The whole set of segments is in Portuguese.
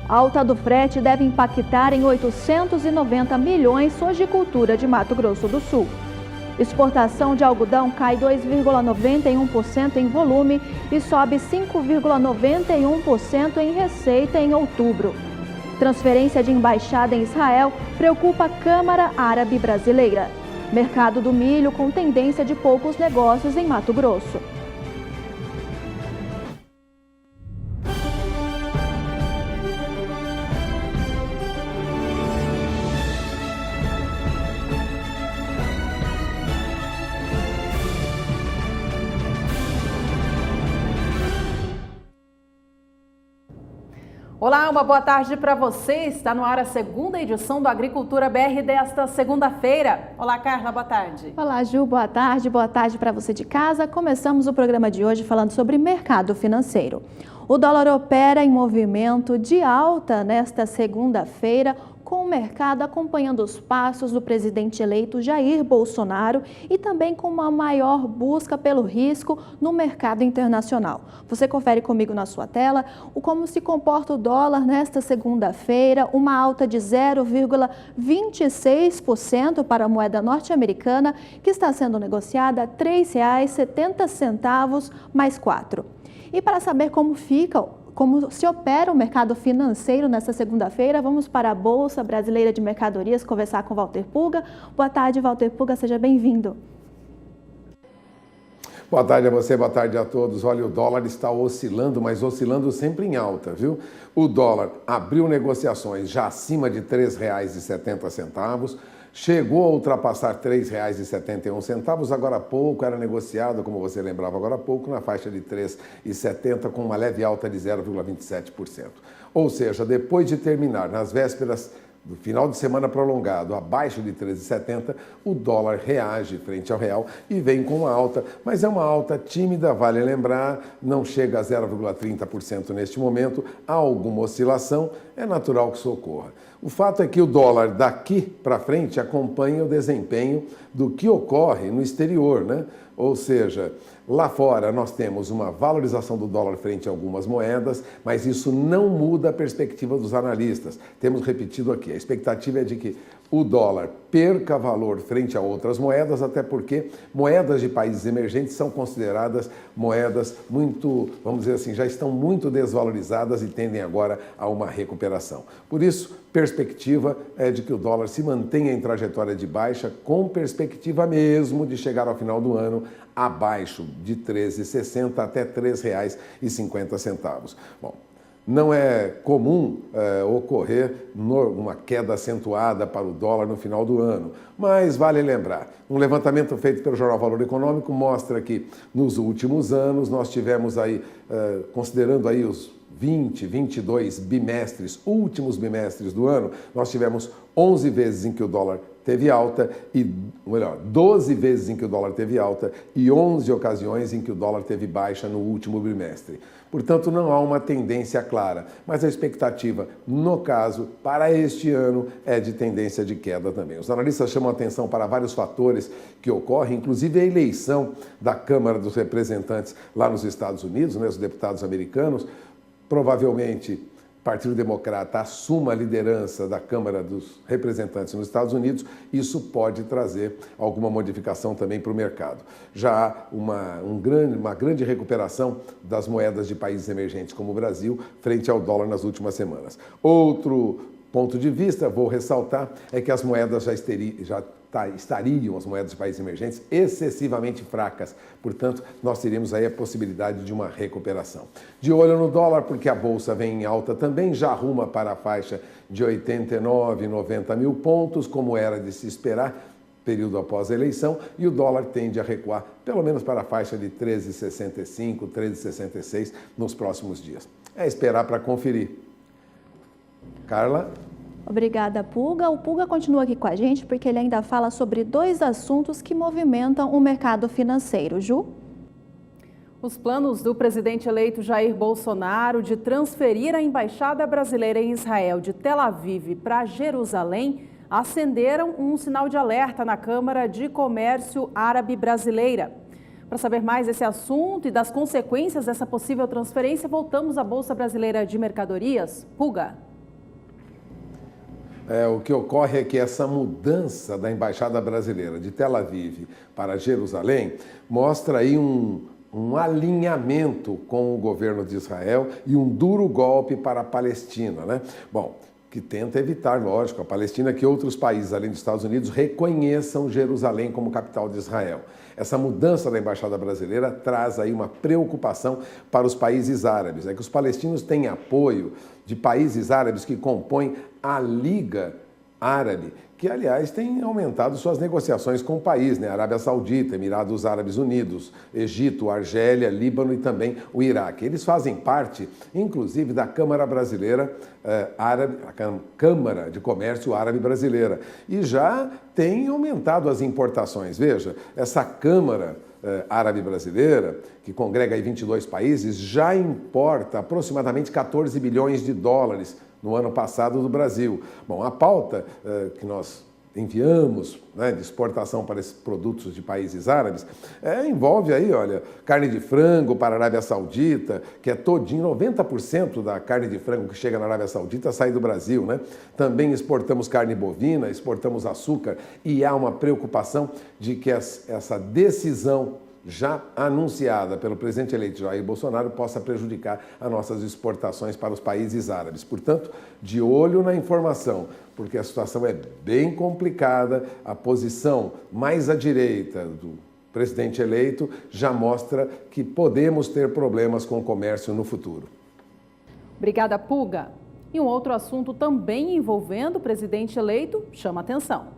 A alta do frete deve impactar em 890 milhões sojicultura de Mato Grosso do Sul. Exportação de algodão cai 2,91% em volume e sobe 5,91% em receita em outubro. Transferência de embaixada em Israel preocupa a Câmara Árabe Brasileira. Mercado do milho com tendência de poucos negócios em Mato Grosso. Olá, uma boa tarde para você. Está no ar a segunda edição do Agricultura BR desta segunda-feira. Olá, Carla, boa tarde. Olá, Ju, boa tarde para você de casa. Começamos o programa de hoje falando sobre mercado financeiro. O dólar opera em movimento de alta nesta segunda-feira, com o mercado acompanhando os passos do presidente eleito Jair Bolsonaro e também com uma maior busca pelo risco no mercado internacional. Você confere comigo na sua tela como se comporta o dólar nesta segunda-feira, uma alta de 0,26% para a moeda norte-americana, que está sendo negociada a R$ 3,70 mais 4. E para saber como se opera o mercado financeiro nesta segunda-feira, vamos para a Bolsa Brasileira de Mercadorias conversar com Walter Puga. Boa tarde, Walter Puga, seja bem-vindo. Boa tarde a você, boa tarde a todos. Olha, o dólar está oscilando, mas oscilando sempre em alta, viu? O dólar abriu negociações já acima de R$ 3,70, chegou a ultrapassar R$ 3,71, agora há pouco era negociado, como você lembrava agora há pouco, na faixa de R$ 3,70 com uma leve alta de 0,27%. Ou seja, depois de terminar nas vésperas do final de semana prolongado abaixo de 13,70, o dólar reage frente ao real e vem com uma alta, mas é uma alta tímida, vale lembrar, não chega a 0,30% neste momento, há alguma oscilação, é natural que isso ocorra. O fato é que o dólar daqui para frente acompanha o desempenho do que ocorre no exterior, né? Ou seja, lá fora nós temos uma valorização do dólar frente a algumas moedas, mas isso não muda a perspectiva dos analistas. Temos repetido aqui, a expectativa é de que o dólar perca valor frente a outras moedas, até porque moedas de países emergentes são consideradas moedas muito, vamos dizer assim, já estão muito desvalorizadas e tendem agora a uma recuperação. Por isso, perspectiva é de que o dólar se mantenha em trajetória de baixa, com perspectiva mesmo de chegar ao final do ano abaixo de R$ 13,60 até R$ 3,50. Bom, não é comum ocorrer uma queda acentuada para o dólar no final do ano, mas vale lembrar, um levantamento feito pelo Jornal Valor Econômico mostra que nos últimos anos nós tivemos aí, considerando aí os 22 bimestres, últimos bimestres do ano, nós tivemos 11 vezes em que o dólar teve alta, 12 vezes em que o dólar teve alta e 11 ocasiões em que o dólar teve baixa no último bimestre. Portanto, não há uma tendência clara, mas a expectativa, no caso, para este ano, é de tendência de queda também. Os analistas chamam a atenção para vários fatores que ocorrem, inclusive a eleição da Câmara dos Representantes lá nos Estados Unidos, né, os deputados americanos. Provavelmente, o Partido Democrata assuma a liderança da Câmara dos Representantes nos Estados Unidos, isso pode trazer alguma modificação também para o mercado. Já há uma grande recuperação das moedas de países emergentes como o Brasil frente ao dólar nas últimas semanas. Outro ponto de vista, vou ressaltar, é que as moedas estariam, as moedas de países emergentes, excessivamente fracas. Portanto, nós teríamos aí a possibilidade de uma recuperação. De olho no dólar, porque a Bolsa vem em alta também, já arruma para a faixa de 89, 90 mil pontos, como era de se esperar, período após a eleição, e o dólar tende a recuar, pelo menos para a faixa de 13,65, 13,66 nos próximos dias. É esperar para conferir. Carla? Obrigada, Puga. O Puga continua aqui com a gente porque ele ainda fala sobre dois assuntos que movimentam o mercado financeiro. Ju? Os planos do presidente eleito Jair Bolsonaro de transferir a embaixada brasileira em Israel de Tel Aviv para Jerusalém acenderam um sinal de alerta na Câmara de Comércio Árabe Brasileira. Para saber mais desse assunto e das consequências dessa possível transferência, voltamos à Bolsa Brasileira de Mercadorias. Puga. O que ocorre é que essa mudança da Embaixada Brasileira de Tel Aviv para Jerusalém mostra aí um alinhamento com o governo de Israel e um duro golpe para a Palestina, né? Bom, que tenta evitar, lógico, a Palestina que outros países, além dos Estados Unidos, reconheçam Jerusalém como capital de Israel. Essa mudança da Embaixada Brasileira traz aí uma preocupação para os países árabes. É que os palestinos têm apoio de países árabes que compõem a Liga Árabe, que, aliás, tem aumentado suas negociações com o país, né? Arábia Saudita, Emirados Árabes Unidos, Egito, Argélia, Líbano e também o Iraque. Eles fazem parte, inclusive, da Câmara Brasileira Árabe, a Câmara de Comércio Árabe Brasileira, e já tem aumentado as importações. Veja, essa Câmara Árabe Brasileira, que congrega aí 22 países, já importa aproximadamente 14 bilhões de dólares no ano passado do Brasil. Bom, a pauta que nós enviamos, né, de exportação para esses produtos de países árabes envolve aí, olha, carne de frango para a Arábia Saudita, que é todinho, 90% da carne de frango que chega na Arábia Saudita sai do Brasil, né? Também exportamos carne bovina, exportamos açúcar e há uma preocupação de que essa decisão já anunciada pelo presidente eleito Jair Bolsonaro possa prejudicar as nossas exportações para os países árabes. Portanto, de olho na informação, porque a situação é bem complicada, a posição mais à direita do presidente eleito já mostra que podemos ter problemas com o comércio no futuro. Obrigada, Puga. E um outro assunto também envolvendo o presidente eleito chama atenção.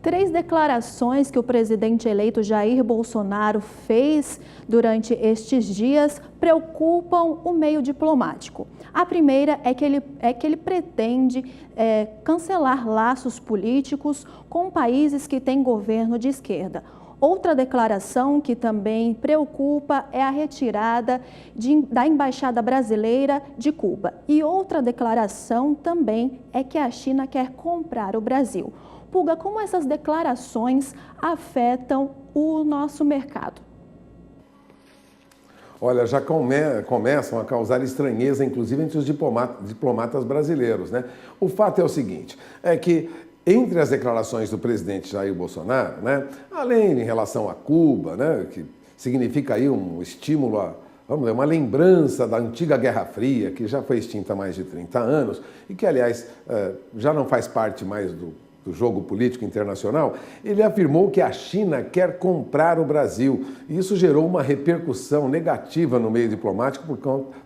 3 declarações que o presidente eleito Jair Bolsonaro fez durante estes dias preocupam o meio diplomático. A primeira é que ele pretende cancelar laços políticos com países que têm governo de esquerda. Outra declaração que também preocupa é a retirada da Embaixada Brasileira de Cuba. E outra declaração também é que a China quer comprar o Brasil. Puga, como essas declarações afetam o nosso mercado? Olha, já começam a causar estranheza, inclusive entre os diplomatas brasileiros, né? O fato é o seguinte, é que entre as declarações do presidente Jair Bolsonaro, né, além em relação a Cuba, né, que significa aí um estímulo uma lembrança da antiga Guerra Fria, que já foi extinta há mais de 30 anos e que, aliás, já não faz parte mais do jogo político internacional, ele afirmou que a China quer comprar o Brasil. E isso gerou uma repercussão negativa no meio diplomático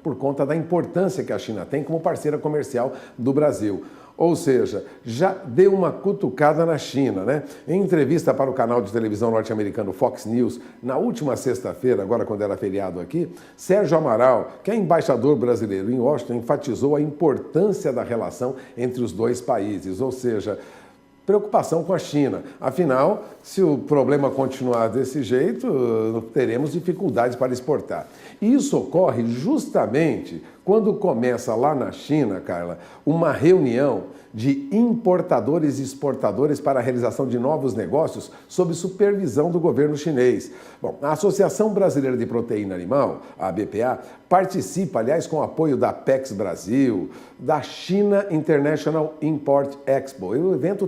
por conta da importância que a China tem como parceira comercial do Brasil. Ou seja, já deu uma cutucada na China, né? Em entrevista para o canal de televisão norte-americano Fox News, na última sexta-feira, agora quando era feriado aqui, Sérgio Amaral, que é embaixador brasileiro em Washington, enfatizou a importância da relação entre os dois países, ou seja, preocupação com a China. Afinal, se o problema continuar desse jeito, teremos dificuldades para exportar. E isso ocorre justamente quando começa lá na China, Carla, uma reunião de importadores e exportadores para a realização de novos negócios sob supervisão do governo chinês. Bom, a Associação Brasileira de Proteína Animal, a BPA, participa, aliás, com o apoio da Apex Brasil, da China International Import Expo. E o evento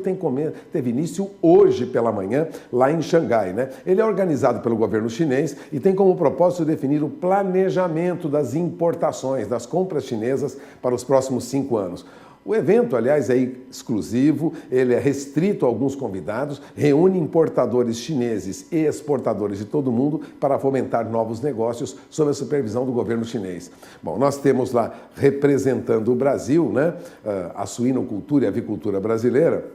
teve início hoje pela manhã, lá em Xangai, né? Ele é organizado pelo governo chinês e tem como propósito definir o planejamento das importações, das compras chinesas para os próximos 5 anos. O evento, aliás, é exclusivo, ele é restrito a alguns convidados, reúne importadores chineses e exportadores de todo o mundo para fomentar novos negócios sob a supervisão do governo chinês. Bom, nós temos lá representando o Brasil, né, a suinocultura e a avicultura brasileira,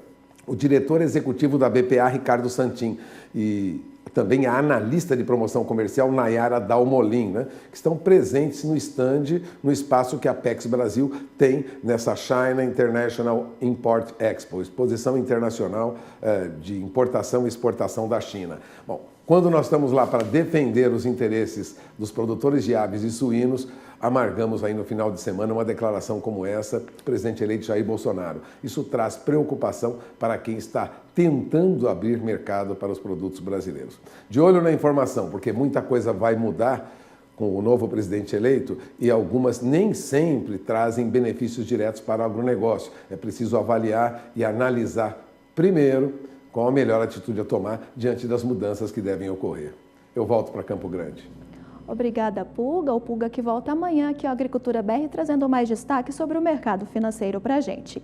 o diretor executivo da BPA, Ricardo Santin, e também a analista de promoção comercial Nayara Dalmolin, né, que estão presentes no stand, no espaço que a Apex Brasil tem nessa China International Import Expo, exposição internacional de importação e exportação da China. Bom, quando nós estamos lá para defender os interesses dos produtores de aves e suínos, amargamos aí no final de semana uma declaração como essa do presidente eleito Jair Bolsonaro. Isso traz preocupação para quem está tentando abrir mercado para os produtos brasileiros. De olho na informação, porque muita coisa vai mudar com o novo presidente eleito e algumas nem sempre trazem benefícios diretos para o agronegócio. É preciso avaliar e analisar primeiro qual a melhor atitude a tomar diante das mudanças que devem ocorrer. Eu volto para Campo Grande. Obrigada, Pulga. O Pulga que volta amanhã aqui ao Agricultura BR trazendo mais destaque sobre o mercado financeiro para a gente.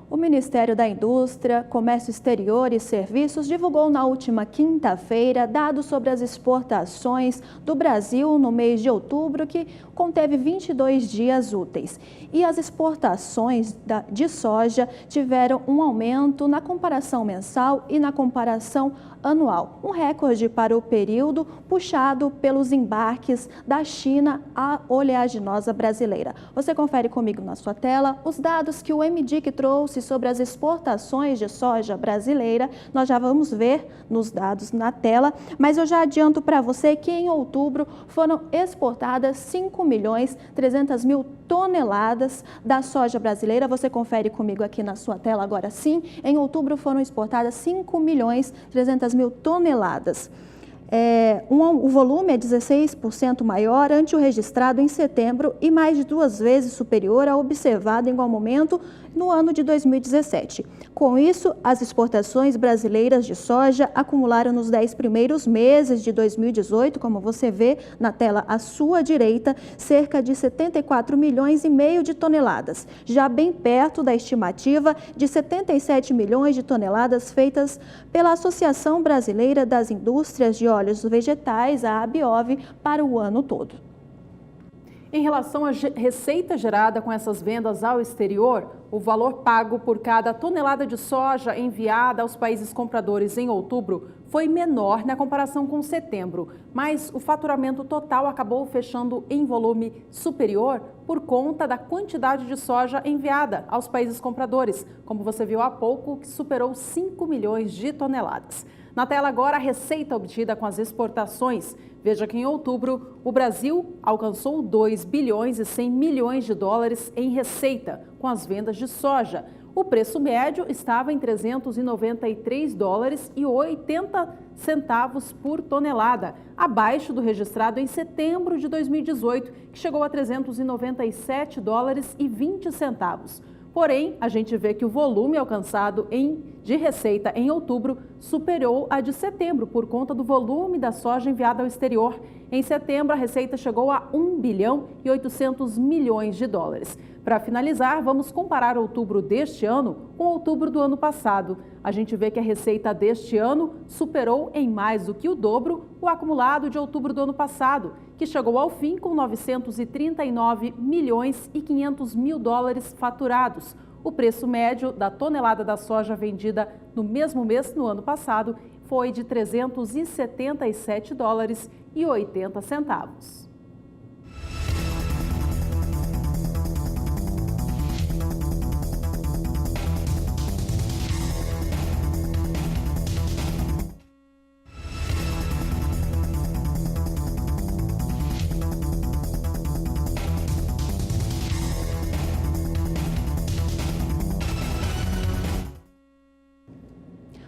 O Ministério da Indústria, Comércio Exterior e Serviços divulgou na última quinta-feira dados sobre as exportações do Brasil no mês de outubro, que conteve 22 dias úteis. E as exportações de soja tiveram um aumento na comparação mensal e na comparação anual. Um recorde para o período puxado pelos embarques da China à oleaginosa brasileira. Você confere comigo na sua tela os dados que o MDIC trouxe sobre as exportações de soja brasileira. Nós já vamos ver nos dados na tela, mas eu já adianto para você que em outubro foram exportadas 5.300.000 toneladas da soja brasileira. Você confere comigo aqui na sua tela agora sim. Em outubro foram exportadas 5.300.000 toneladas. O volume é 16% maior ante o registrado em setembro e mais de 2 vezes superior ao observado em igual momento no ano de 2017. Com isso, as exportações brasileiras de soja acumularam nos 10 primeiros meses de 2018, como você vê na tela à sua direita, cerca de 74,5 milhões de toneladas, já bem perto da estimativa de 77 milhões de toneladas feitas pela Associação Brasileira das Indústrias de Óleos Vegetais, a ABIOV, para o ano todo. Em relação à receita gerada com essas vendas ao exterior, o valor pago por cada tonelada de soja enviada aos países compradores em outubro foi menor na comparação com setembro, mas o faturamento total acabou fechando em volume superior por conta da quantidade de soja enviada aos países compradores, como você viu há pouco, que superou 5 milhões de toneladas. Na tela agora, a receita obtida com as exportações. Veja que em outubro, o Brasil alcançou 2 bilhões e 100 milhões de dólares em receita com as vendas de soja. O preço médio estava em 393 dólares e 80 centavos por tonelada, abaixo do registrado em setembro de 2018, que chegou a 397 dólares e 20 centavos. Porém, a gente vê que o volume alcançado de receita em outubro superou a de setembro por conta do volume da soja enviada ao exterior. Em setembro, a receita chegou a 1 bilhão e 800 milhões de dólares. Para finalizar, vamos comparar outubro deste ano com outubro do ano passado. A gente vê que a receita deste ano superou em mais do que o dobro o acumulado de outubro do ano passado, que chegou ao fim com 939 milhões e 500 mil dólares faturados. O preço médio da tonelada da soja vendida no mesmo mês no ano passado foi de 377 dólares e 80 centavos.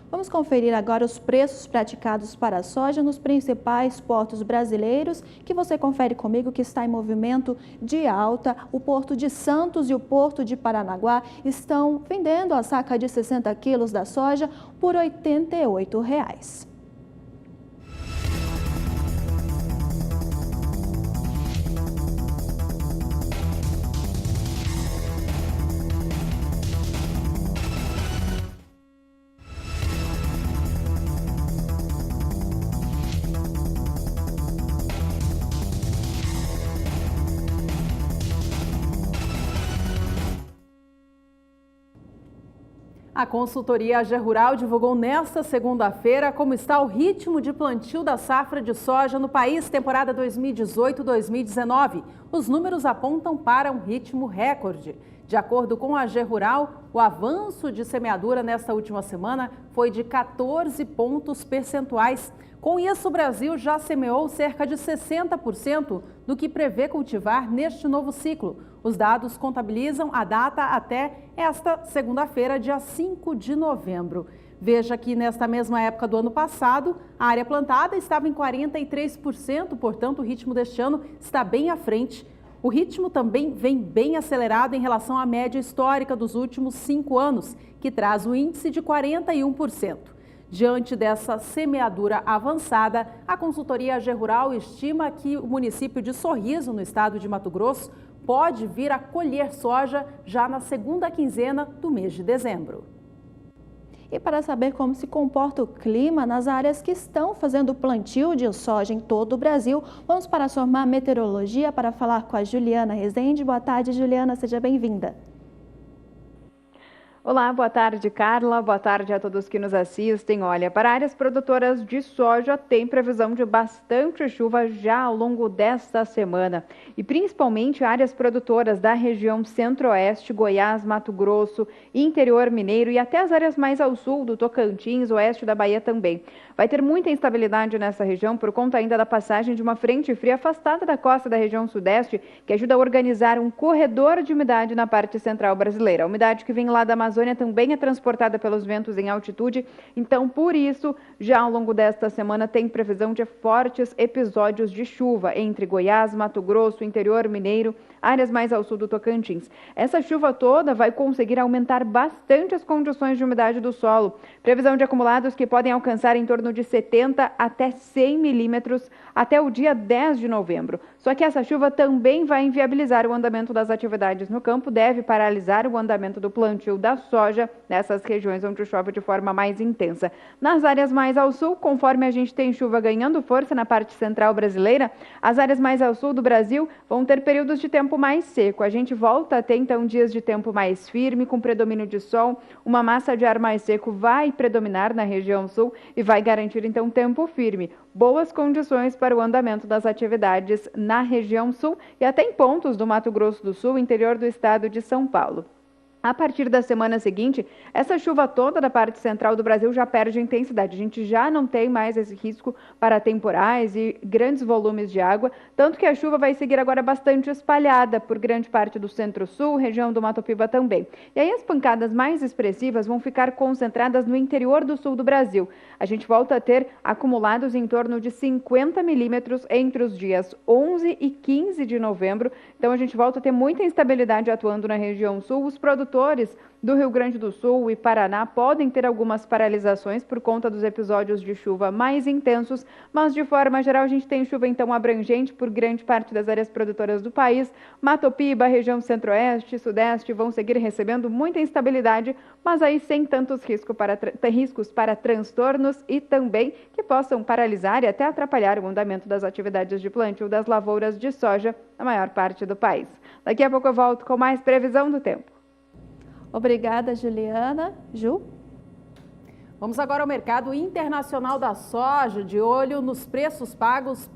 Vamos conferir agora os preços praticados para a soja nos principais portos brasileiros, que você confere comigo que está em movimento de alta. O Porto de Santos e o Porto de Paranaguá estão vendendo a saca de 60 quilos da soja por R$ 88. A consultoria AG Rural divulgou nesta segunda-feira como está o ritmo de plantio da safra de soja no país, temporada 2018-2019. Os números apontam para um ritmo recorde. De acordo com a AG Rural, o avanço de semeadura nesta última semana foi de 14 pontos percentuais. Com isso, o Brasil já semeou cerca de 60% do que prevê cultivar neste novo ciclo. Os dados contabilizam a data até esta segunda-feira, dia 5 de novembro. Veja que nesta mesma época do ano passado, a área plantada estava em 43%, portanto, o ritmo deste ano está bem à frente. O ritmo também vem bem acelerado em relação à média histórica dos últimos 5 anos, que traz o índice de 41%. Diante dessa semeadura avançada, a consultoria AG Rural estima que o município de Sorriso, no estado de Mato Grosso, pode vir a colher soja já na segunda quinzena do mês de dezembro. E para saber como se comporta o clima nas áreas que estão fazendo plantio de soja em todo o Brasil, vamos para a Somar Meteorologia para falar com a Juliana Rezende. Boa tarde, Juliana, seja bem-vinda. Olá, boa tarde, Carla. Boa tarde a todos que nos assistem. Olha, para áreas produtoras de soja, tem previsão de bastante chuva já ao longo desta semana. E principalmente áreas produtoras da região centro-oeste, Goiás, Mato Grosso, interior mineiro e até as áreas mais ao sul do Tocantins, oeste da Bahia também. Vai ter muita instabilidade nessa região por conta ainda da passagem de uma frente fria afastada da costa da região sudeste, que ajuda a organizar um corredor de umidade na parte central brasileira. A umidade que vem lá da Amazônia também é transportada pelos ventos em altitude, então por isso, já ao longo desta semana tem previsão de fortes episódios de chuva entre Goiás, Mato Grosso, interior mineiro, áreas mais ao sul do Tocantins. Essa chuva toda vai conseguir aumentar bastante as condições de umidade do solo. Previsão de acumulados que podem alcançar em torno de 70 até 100 milímetros até o dia 10 de novembro. Só que essa chuva também vai inviabilizar o andamento das atividades no campo, deve paralisar o andamento do plantio da soja nessas regiões onde chove de forma mais intensa. Nas áreas mais ao sul, conforme a gente tem chuva ganhando força na parte central brasileira, as áreas mais ao sul do Brasil vão ter períodos de tempo mais seco. A gente volta a ter então dias de tempo mais firme, com predomínio de sol. Uma massa de ar mais seco vai predominar na região sul e vai garantir então tempo firme. Boas condições para o andamento das atividades na região sul e até em pontos do Mato Grosso do Sul, interior do estado de São Paulo. A partir da semana seguinte, essa chuva toda da parte central do Brasil já perde intensidade. A gente já não tem mais esse risco para temporais e grandes volumes de água, tanto que a chuva vai seguir agora bastante espalhada por grande parte do centro-sul, região do Mato Piba também. E aí as pancadas mais expressivas vão ficar concentradas no interior do sul do Brasil. A gente volta a ter acumulados em torno de 50 milímetros entre os dias 11 e 15 de novembro. Então a gente volta a ter muita instabilidade atuando na região sul. Os produtores do Rio Grande do Sul e Paraná podem ter algumas paralisações por conta dos episódios de chuva mais intensos, mas de forma geral a gente tem chuva então abrangente por grande parte das áreas produtoras do país. Mato Piba, região centro-oeste e sudeste vão seguir recebendo muita instabilidade, mas aí sem tantos riscos para transtornos e também que possam paralisar e até atrapalhar o andamento das atividades de plantio das lavouras de soja na maior parte do país. Daqui a pouco eu volto com mais previsão do tempo. Obrigada, Juliana. Ju? Vamos agora ao mercado internacional da soja, de olho nos preços pagos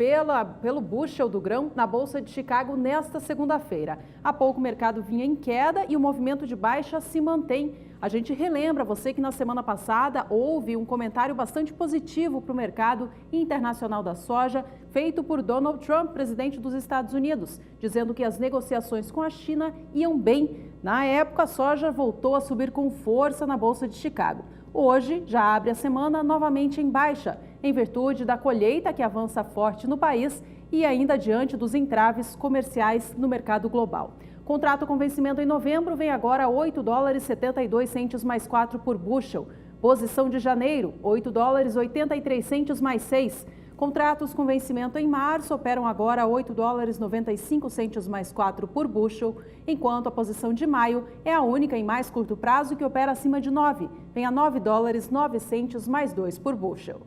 pelo bushel do grão na Bolsa de Chicago nesta segunda-feira. Há pouco o mercado vinha em queda e o movimento de baixa se mantém. A gente relembra você que na semana passada houve um comentário bastante positivo para o mercado internacional da soja, feito por Donald Trump, presidente dos Estados Unidos, dizendo que as negociações com a China iam bem. Na época, a soja voltou a subir com força na Bolsa de Chicago. Hoje, já abre a semana novamente em baixa, em virtude da colheita que avança forte no país e ainda diante dos entraves comerciais no mercado global. Contrato com vencimento em novembro vem agora a $8,72 mais 4 por bushel. Posição de janeiro, $8,83 mais 6. Contratos com vencimento em março operam agora a $8,95 mais 4 por bushel, enquanto a posição de maio é a única em mais curto prazo que opera acima de 9, vem a $9,09 mais 2 por bushel.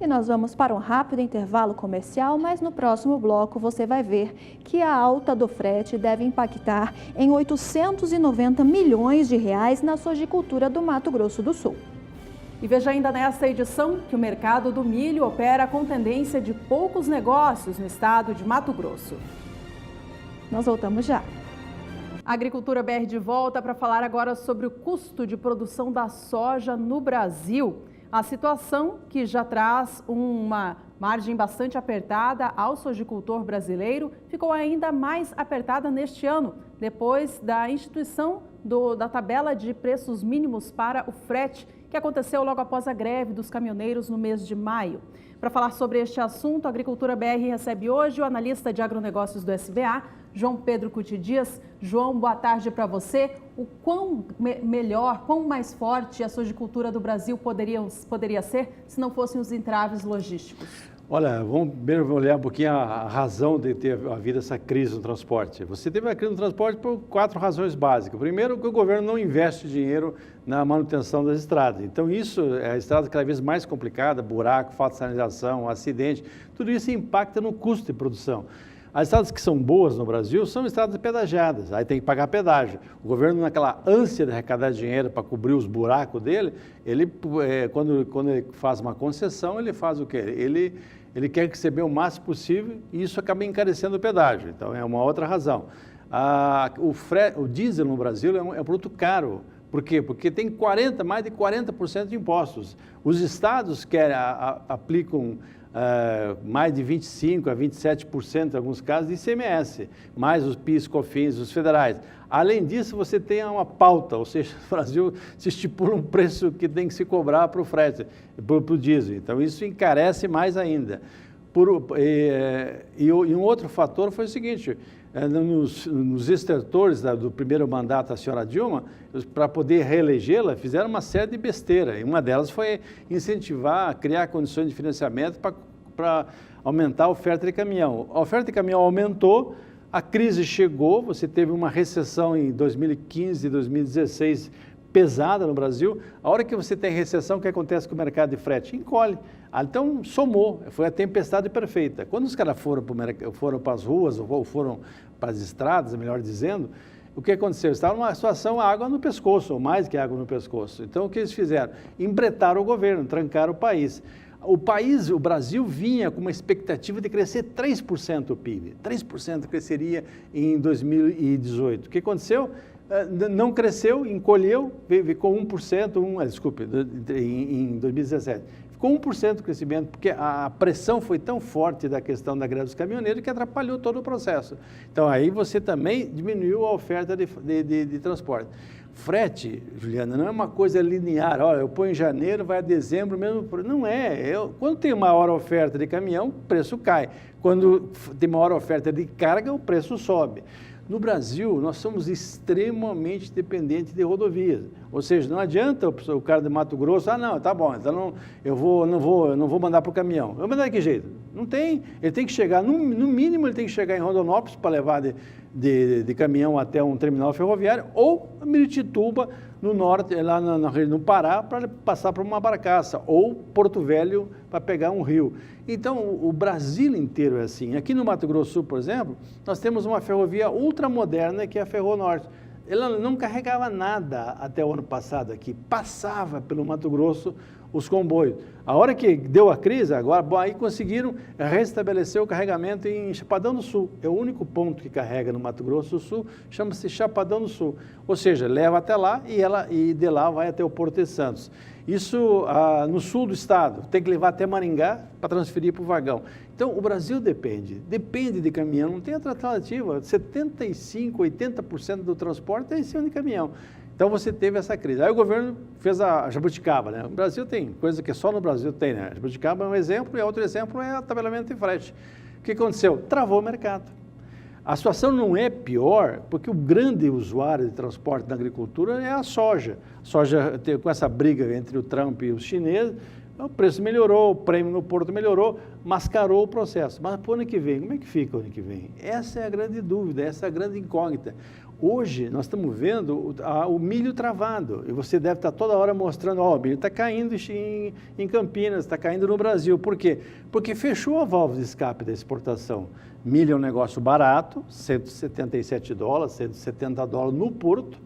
E nós vamos para um rápido intervalo comercial, mas no próximo bloco você vai ver que a alta do frete deve impactar em 890 milhões de reais na sojicultura do Mato Grosso do Sul. E veja ainda nesta edição que o mercado do milho opera com tendência de poucos negócios no estado de Mato Grosso. Nós voltamos já. Agricultura BR de volta para falar agora sobre o custo de produção da soja no Brasil. A situação que já traz uma margem bastante apertada ao sojicultor brasileiro ficou ainda mais apertada neste ano, depois da instituição da tabela de preços mínimos para o frete, que aconteceu logo após a greve dos caminhoneiros no mês de maio. Para falar sobre este assunto, a Agricultura BR recebe hoje o analista de agronegócios do SBA, João Pedro Cuti Dias. João, boa tarde para você. O quão melhor, quão mais forte a sojicultura do Brasil poderia ser se não fossem os entraves logísticos? Olha, vamos primeiro olhar um pouquinho a razão de ter havido essa crise no transporte. Você teve a crise no transporte por 4 razões básicas. Primeiro, que o governo não investe dinheiro na manutenção das estradas. Então, isso, a estrada cada vez mais complicada, buraco, falta de sinalização, acidente, tudo isso impacta no custo de produção. As estradas que são boas no Brasil são estradas pedagiadas, aí tem que pagar pedágio. O governo, naquela ânsia de arrecadar dinheiro para cobrir os buracos dele, ele, quando ele faz uma concessão, ele faz o quê? Ele quer receber o máximo possível e isso acaba encarecendo o pedágio. Então, é uma outra razão. O diesel no Brasil é um produto caro. Por quê? Porque tem mais de 40% de impostos. Os estados aplicam mais de 25% a 27% em alguns casos de ICMS, mais os PIS, COFINS, os federais. Além disso, você tem uma pauta, ou seja, no Brasil se estipula um preço que tem que se cobrar para o frete, para o diesel. Então, isso encarece mais ainda. E um outro fator foi o seguinte, nos estertores do primeiro mandato da senhora Dilma, para poder reelegê-la, fizeram uma série de besteiras. E uma delas foi incentivar, criar condições de financiamento para aumentar a oferta de caminhão. A oferta de caminhão aumentou, a crise chegou, você teve uma recessão em 2015 e 2016 pesada no Brasil. A hora que você tem recessão, o que acontece com o mercado de frete? Encolhe. Então, somou, foi a tempestade perfeita. Quando os caras foram para as ruas, ou foram para as estradas, melhor dizendo, o que aconteceu? Estava numa situação água no pescoço, ou mais que água no pescoço. Então, o que eles fizeram? Embretaram o governo, trancaram o país. O Brasil vinha com uma expectativa de crescer 3% o PIB. 3% cresceria em 2018. O que aconteceu? Não cresceu, encolheu, ficou 1%, em 2017. Ficou 1% de crescimento, porque a pressão foi tão forte da questão da greve dos caminhoneiros que atrapalhou todo o processo. Então, aí você também diminuiu a oferta de transporte. Frete, Juliana, não é uma coisa linear, olha, eu ponho em janeiro, vai a dezembro, mesmo. Não é. Quando tem maior oferta de caminhão, o preço cai. Quando tem maior oferta de carga, o preço sobe. No Brasil, nós somos extremamente dependentes de rodovias. Ou seja, não adianta o cara de Mato Grosso, não, tá bom, então eu não vou mandar para o caminhão. Eu vou mandar de que jeito? Não tem. Ele tem que chegar, no mínimo, ele tem que chegar em Rondonópolis para levar de caminhão até um terminal ferroviário, ou Miritituba, no norte, lá no Pará, para passar por uma barcaça, ou Porto Velho, para pegar um rio. Então, o Brasil inteiro é assim. Aqui no Mato Grosso do Sul, por exemplo, nós temos uma ferrovia ultramoderna, que é a Ferronorte. Ela não carregava nada até o ano passado aqui, passava pelo Mato Grosso os comboios. A hora que deu a crise, agora, aí conseguiram restabelecer o carregamento em Chapadão do Sul. É o único ponto que carrega no Mato Grosso do Sul, chama-se Chapadão do Sul. Ou seja, leva até lá e de lá vai até o Porto de Santos. Isso no sul do estado, tem que levar até Maringá para transferir para o vagão. Então, o Brasil depende de caminhão, não tem outra alternativa. 75%, 80% do transporte é em cima de caminhão. Então, você teve essa crise. Aí o governo fez a jabuticaba, né? O Brasil tem coisa que só no Brasil tem, né? A jabuticaba é um exemplo e outro exemplo é o tabelamento de frete. O que aconteceu? Travou o mercado. A situação não é pior porque o grande usuário de transporte na agricultura é a soja. A soja, com essa briga entre o Trump e os chineses, O preço melhorou, o prêmio no porto melhorou, mascarou o processo. Mas para o ano que vem, como é que fica o ano que vem? Essa é a grande dúvida, essa é a grande incógnita. Hoje, nós estamos vendo o milho travado, e você deve estar toda hora mostrando, ó, o milho está caindo em Campinas, está caindo no Brasil. Por quê? Porque fechou a válvula de escape da exportação. Milho é um negócio barato, 177 dólares, 170 dólares no porto,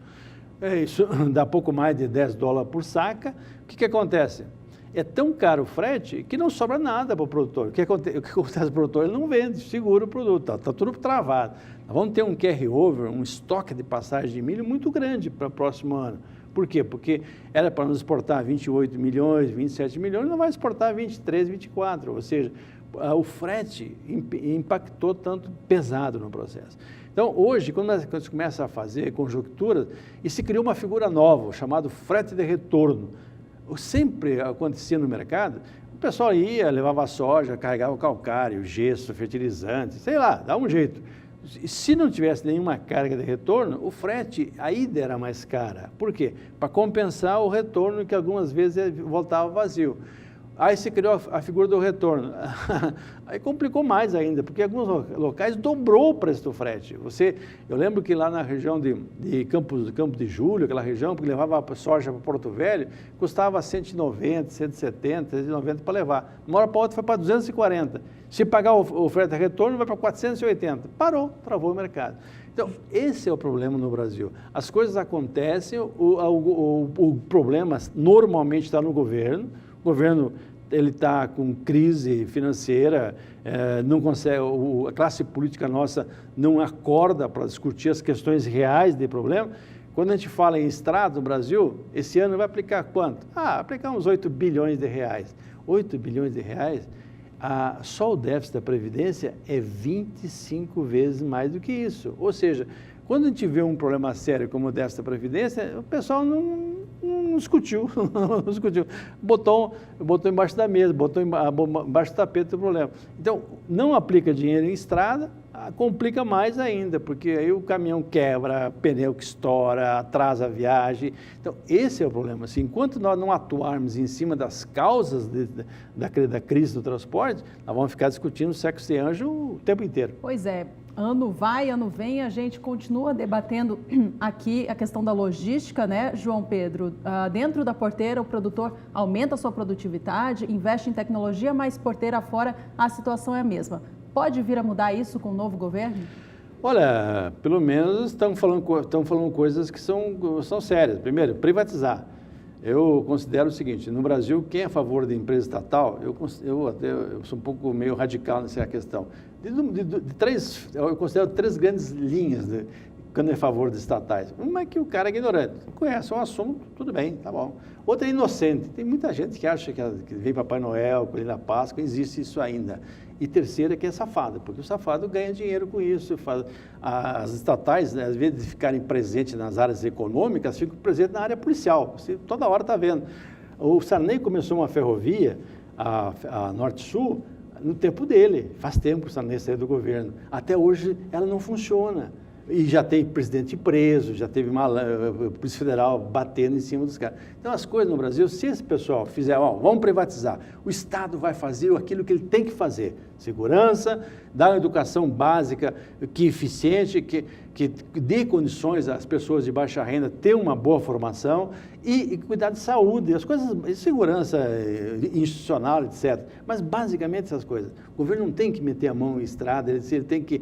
isso dá pouco mais de 10 dólares por saca. O que acontece? É tão caro o frete que não sobra nada para o produtor. O que acontece com o produtor? Ele não vende, segura o produto, está tudo travado. Nós vamos ter um carry-over, um estoque de passagem de milho muito grande para o próximo ano. Por quê? Porque era para nos exportar 28 milhões, 27 milhões, não vai exportar 23, 24. Ou seja, o frete impactou tanto pesado no processo. Então, hoje, quando se começa a fazer conjunturas, e se criou uma figura nova, chamada frete de retorno. Sempre acontecia no mercado, o pessoal ia, levava soja, carregava o calcário, gesso, fertilizante, sei lá, dá um jeito. Se não tivesse nenhuma carga de retorno, o frete, a ida era mais cara. Por quê? Para compensar o retorno que algumas vezes voltava vazio. Aí se criou a figura do retorno. Aí complicou mais ainda, porque alguns locais dobrou o preço do frete. Eu lembro que lá na região de Campo de Julho, aquela região, porque levava a soja para Porto Velho, custava 190, 170, 190 para levar. Uma hora para outra foi para 240. Se pagar o frete de retorno, vai para 480. Parou, travou o mercado. Então, esse é o problema no Brasil. As coisas acontecem, o problema normalmente está no governo. O governo ele está com crise financeira, não consegue, a classe política nossa não acorda para discutir as questões reais de problema. Quando a gente fala em estrada no Brasil, esse ano vai aplicar quanto? Aplicar uns 8 bilhões de reais. 8 bilhões de reais, só o déficit da Previdência é 25 vezes mais do que isso. Ou seja, quando a gente vê um problema sério como o déficit da Previdência, o pessoal não discutiu, não discutiu. Botou embaixo da mesa, botou embaixo do tapete o problema. Então, não aplica dinheiro em estrada, complica mais ainda, porque aí o caminhão quebra, pneu que estoura, atrasa a viagem. Então, esse é o problema. Assim, enquanto nós não atuarmos em cima das causas da crise do transporte, nós vamos ficar discutindo sexo de anjo o tempo inteiro. Pois é. Ano vai, ano vem, a gente continua debatendo aqui a questão da logística, né, João Pedro? Dentro da porteira, o produtor aumenta a sua produtividade, investe em tecnologia, mas porteira fora, a situação é a mesma. Pode vir a mudar isso com o novo governo? Olha, pelo menos estão falando coisas que são sérias. Primeiro, privatizar. Eu considero o seguinte, no Brasil, quem é a favor de empresa estatal, eu sou um pouco meio radical nessa questão. Eu considero 3 grandes linhas quando é a favor de estatais. Uma é que o cara é ignorante, conhece o assunto, tudo bem, tá bom. Outra é inocente. Tem muita gente que acha que vem Papai Noel, Coelho da Páscoa, existe isso ainda. E terceira que é safado, porque o safado ganha dinheiro com isso. As estatais, né, às vezes, de ficarem presentes nas áreas econômicas, ficam presentes na área policial. Você toda hora está vendo. O Sarney começou uma ferrovia, a Norte-Sul, no tempo dele. Faz tempo que o Sarney saiu do governo. Até hoje ela não funciona. E já tem presidente preso, já teve Polícia Federal batendo em cima dos caras. Então, as coisas no Brasil, se esse pessoal fizer, vamos privatizar, o Estado vai fazer aquilo que ele tem que fazer. Segurança, dar uma educação básica, eficiente, que dê condições às pessoas de baixa renda ter uma boa formação e cuidar de saúde, as coisas, segurança institucional, etc. Mas, basicamente, essas coisas. O governo não tem que meter a mão em estrada, ele tem que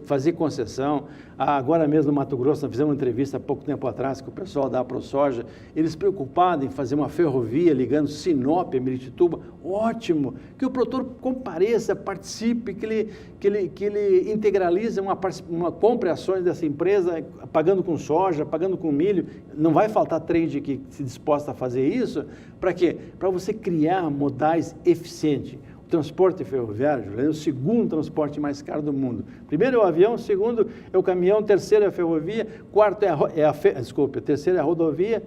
fazer concessão. Agora mesmo no Mato Grosso, nós fizemos uma entrevista há pouco tempo atrás com o pessoal da ProSoja, eles preocupados em fazer uma ferrovia ligando Sinop a Miritituba. Ótimo, que o produtor compareça, participe, que ele integralize uma compra ações dessa empresa, pagando com soja, pagando com milho. Não vai faltar trade que se disposta a fazer isso. Para quê? Para você criar modais eficientes. O transporte ferroviário, Juliano, é o segundo transporte mais caro do mundo. Primeiro é o avião, segundo é o caminhão, terceiro é a ferrovia, quarto terceiro é a rodovia,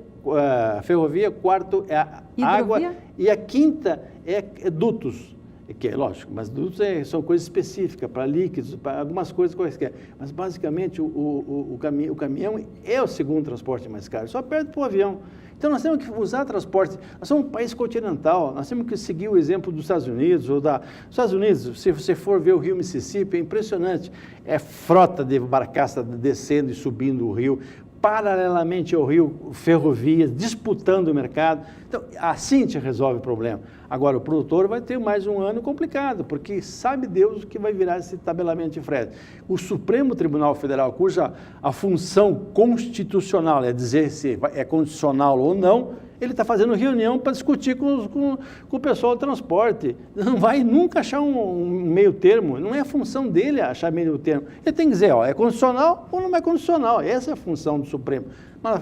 a ferrovia, quarto é a água e a quinta é dutos. que é lógico, mas dutos são coisas específicas, para líquidos, para algumas coisas quaisquer. Mas, basicamente, o caminhão é o segundo transporte mais caro, só perde para o avião. Então, nós temos que usar transporte. Nós somos um país continental, nós temos que seguir o exemplo dos Estados Unidos. Os Estados Unidos, se você for ver o rio Mississippi, é impressionante. É frota de barcaça descendo e subindo o rio, paralelamente ao rio, ferrovias, disputando o mercado. Então, assim te resolve o problema. Agora, o produtor vai ter mais um ano complicado, porque sabe Deus o que vai virar esse tabelamento de frete. O Supremo Tribunal Federal, cuja a função constitucional é dizer se é condicional ou não, ele está fazendo reunião para discutir com o pessoal do transporte. Não vai nunca achar um meio termo, não é a função dele achar meio termo. Ele tem que dizer, é condicional ou não é condicional. Essa é a função do Supremo. Mas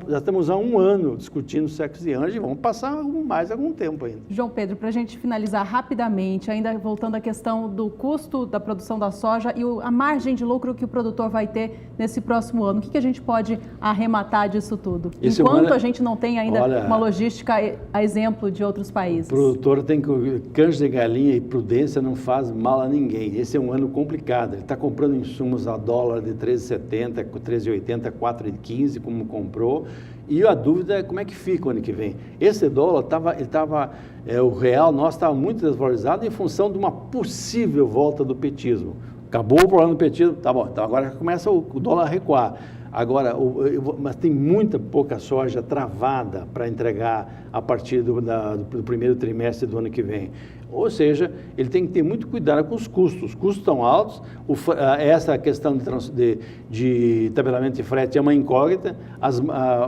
já estamos há um ano discutindo sexo e anjo e vamos passar mais algum tempo ainda. João Pedro, para a gente finalizar rapidamente, ainda voltando à questão do custo da produção da soja e a margem de lucro que o produtor vai ter nesse próximo ano, o que a gente pode arrematar disso tudo? Enquanto a gente não tem ainda uma logística a exemplo de outros países. O produtor tem que... Canja de galinha e prudência não faz mal a ninguém. Esse é um ano complicado. Ele está comprando insumos a dólar de 13,70, 13,80, 4,15, como comprou, e a dúvida é como é que fica o ano que vem. Esse dólar o real nosso estava muito desvalorizado em função de uma possível volta do petismo. Acabou o problema do petismo, tá bom, então agora começa o dólar a recuar. Agora, mas tem pouca soja travada para entregar a partir do primeiro trimestre do ano que vem. Ou seja, ele tem que ter muito cuidado com os custos. Os custos estão altos, essa questão de tabelamento de frete é uma incógnita.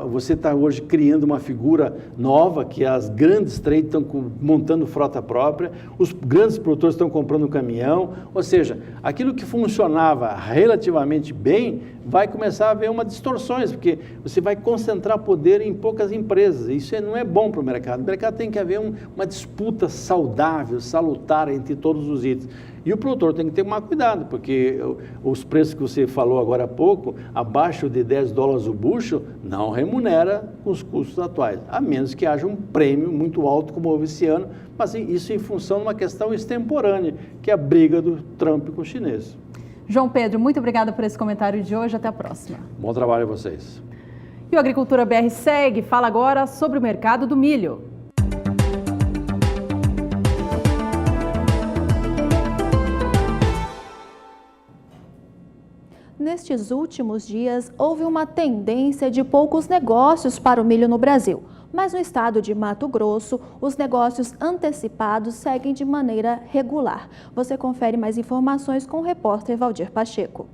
Você está hoje criando uma figura nova, que as grandes trades estão montando frota própria, os grandes produtores estão comprando um caminhão. Ou seja, aquilo que funcionava relativamente bem vai começar a haver distorções, porque você vai concentrar poder em poucas empresas. Isso não é bom para o mercado. O mercado tem que haver uma disputa saudável, salutar entre todos os itens. E o produtor tem que ter mais cuidado, porque os preços que você falou agora há pouco, abaixo de $10 o bushel, não remunera com os custos atuais, a menos que haja um prêmio muito alto, como houve esse ano, mas isso em função de uma questão extemporânea, que é a briga do Trump com os chineses. João Pedro, muito obrigada por esse comentário de hoje. Até a próxima. Bom trabalho a vocês. E o Agricultura BR segue, fala agora sobre o mercado do milho. Nestes últimos dias, houve uma tendência de poucos negócios para o milho no Brasil. Mas no estado de Mato Grosso, os negócios antecipados seguem de maneira regular. Você confere mais informações com o repórter Valdir Pacheco.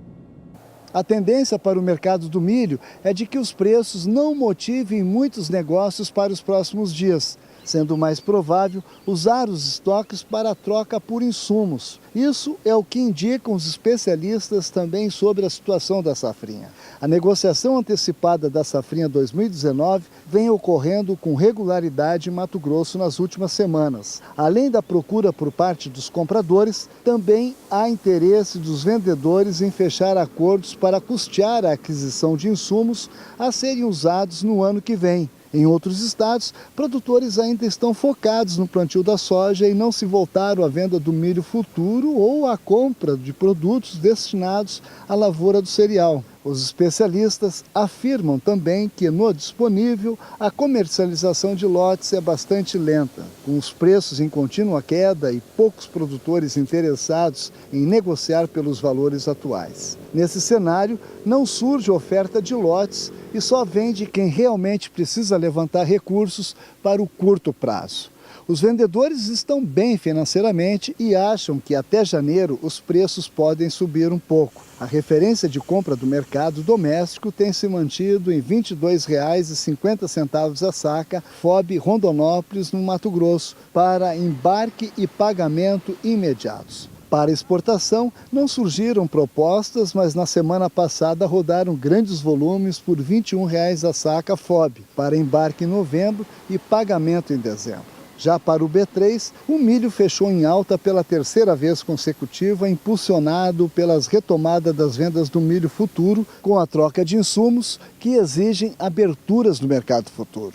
A tendência para o mercado do milho é de que os preços não motivem muitos negócios para os próximos dias, sendo mais provável usar os estoques para a troca por insumos. Isso é o que indicam os especialistas também sobre a situação da safrinha. A negociação antecipada da safrinha 2019 vem ocorrendo com regularidade em Mato Grosso nas últimas semanas. Além da procura por parte dos compradores, também há interesse dos vendedores em fechar acordos para custear a aquisição de insumos a serem usados no ano que vem. Em outros estados, produtores ainda estão focados no plantio da soja e não se voltaram à venda do milho futuro ou à compra de produtos destinados à lavoura do cereal. Os especialistas afirmam também que, no disponível, a comercialização de lotes é bastante lenta, com os preços em contínua queda e poucos produtores interessados em negociar pelos valores atuais. Nesse cenário, não surge oferta de lotes e só vende quem realmente precisa levantar recursos para o curto prazo. Os vendedores estão bem financeiramente e acham que até janeiro os preços podem subir um pouco. A referência de compra do mercado doméstico tem se mantido em R$ 22,50 a saca, FOB Rondonópolis, no Mato Grosso, para embarque e pagamento imediatos. Para exportação, não surgiram propostas, mas na semana passada rodaram grandes volumes por R$ 21,00 a saca FOB, para embarque em novembro e pagamento em dezembro. Já para o B3, o milho fechou em alta pela terceira vez consecutiva, impulsionado pelas retomadas das vendas do milho futuro, com a troca de insumos que exigem aberturas no mercado futuro.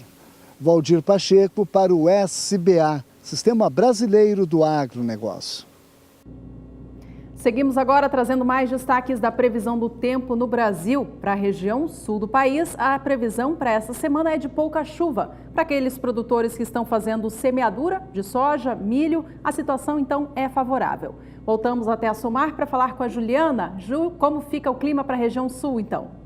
Valdir Pacheco para o SBA, Sistema Brasileiro do Agronegócio. Seguimos agora trazendo mais destaques da previsão do tempo no Brasil. Para a região sul do país, a previsão para essa semana é de pouca chuva. Para aqueles produtores que estão fazendo semeadura de soja, milho, a situação então é favorável. Voltamos até a Somar para falar com a Juliana. Ju, como fica o clima para a região sul então?